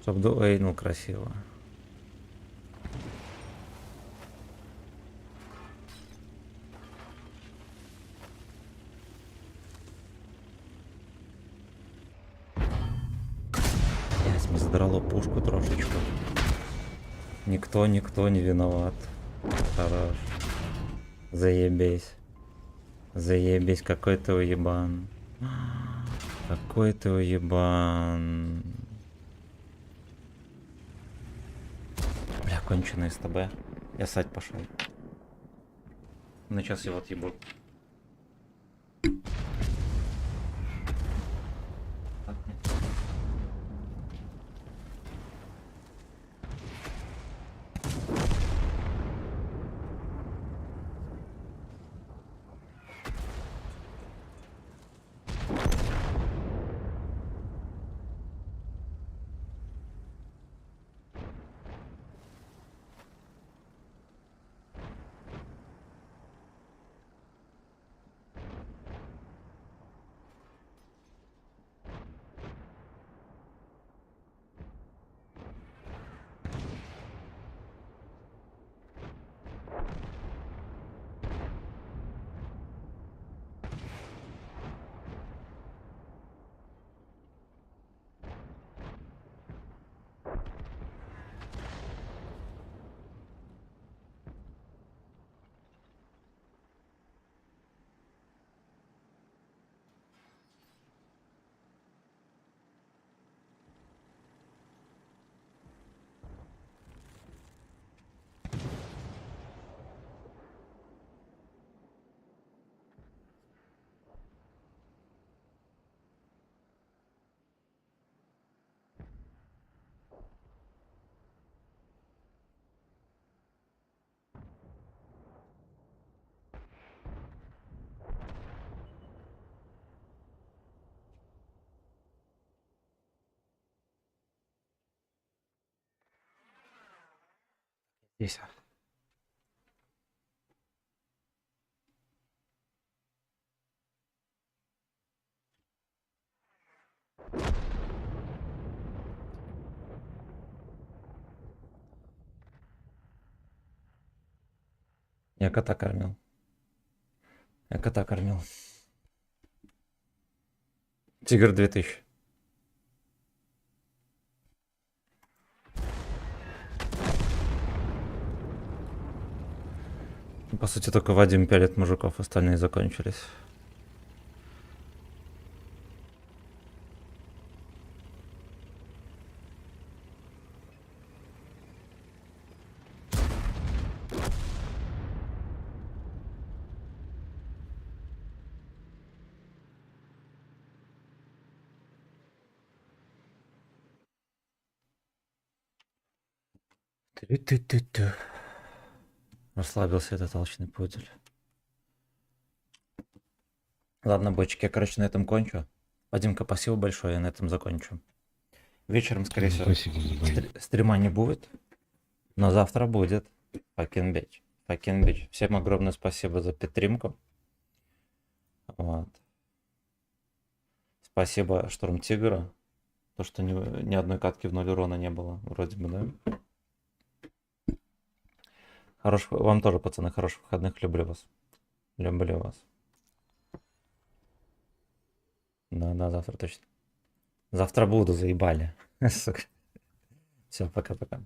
Чтоб дуэйнул красиво. Мне задрало пушку трошечку. Никто не виноват. Хорош. Заебись. Заебись, какой ты уебан. Какой ты уебан. Бля, конченый с тобой. Я ссать пошел. Ну сейчас его отъебут. Так, нет. Здесь. Я кота кормил. Я кота кормил. Тигр 2000. По сути, только Вадим пялит мужиков, остальные закончились. Ты-ты-ты-ты. Расслабился этот алчный пудель. Ладно, бочки, я, короче, на этом кончу. Вадимка, спасибо большое, я на этом закончу. Вечером, скорее всего, стрима не будет, но завтра будет. Fucking bitch. Fucking bitch. Всем огромное спасибо за подтримку. Вот. Спасибо Штурм Тигра. То, что ни одной катки в 0 урона не было, вроде бы, да? Хороших, вам тоже, пацаны, хороших выходных. Люблю вас. Люблю вас. Да, завтра точно. Завтра буду, заебали. Сука. Все, пока-пока.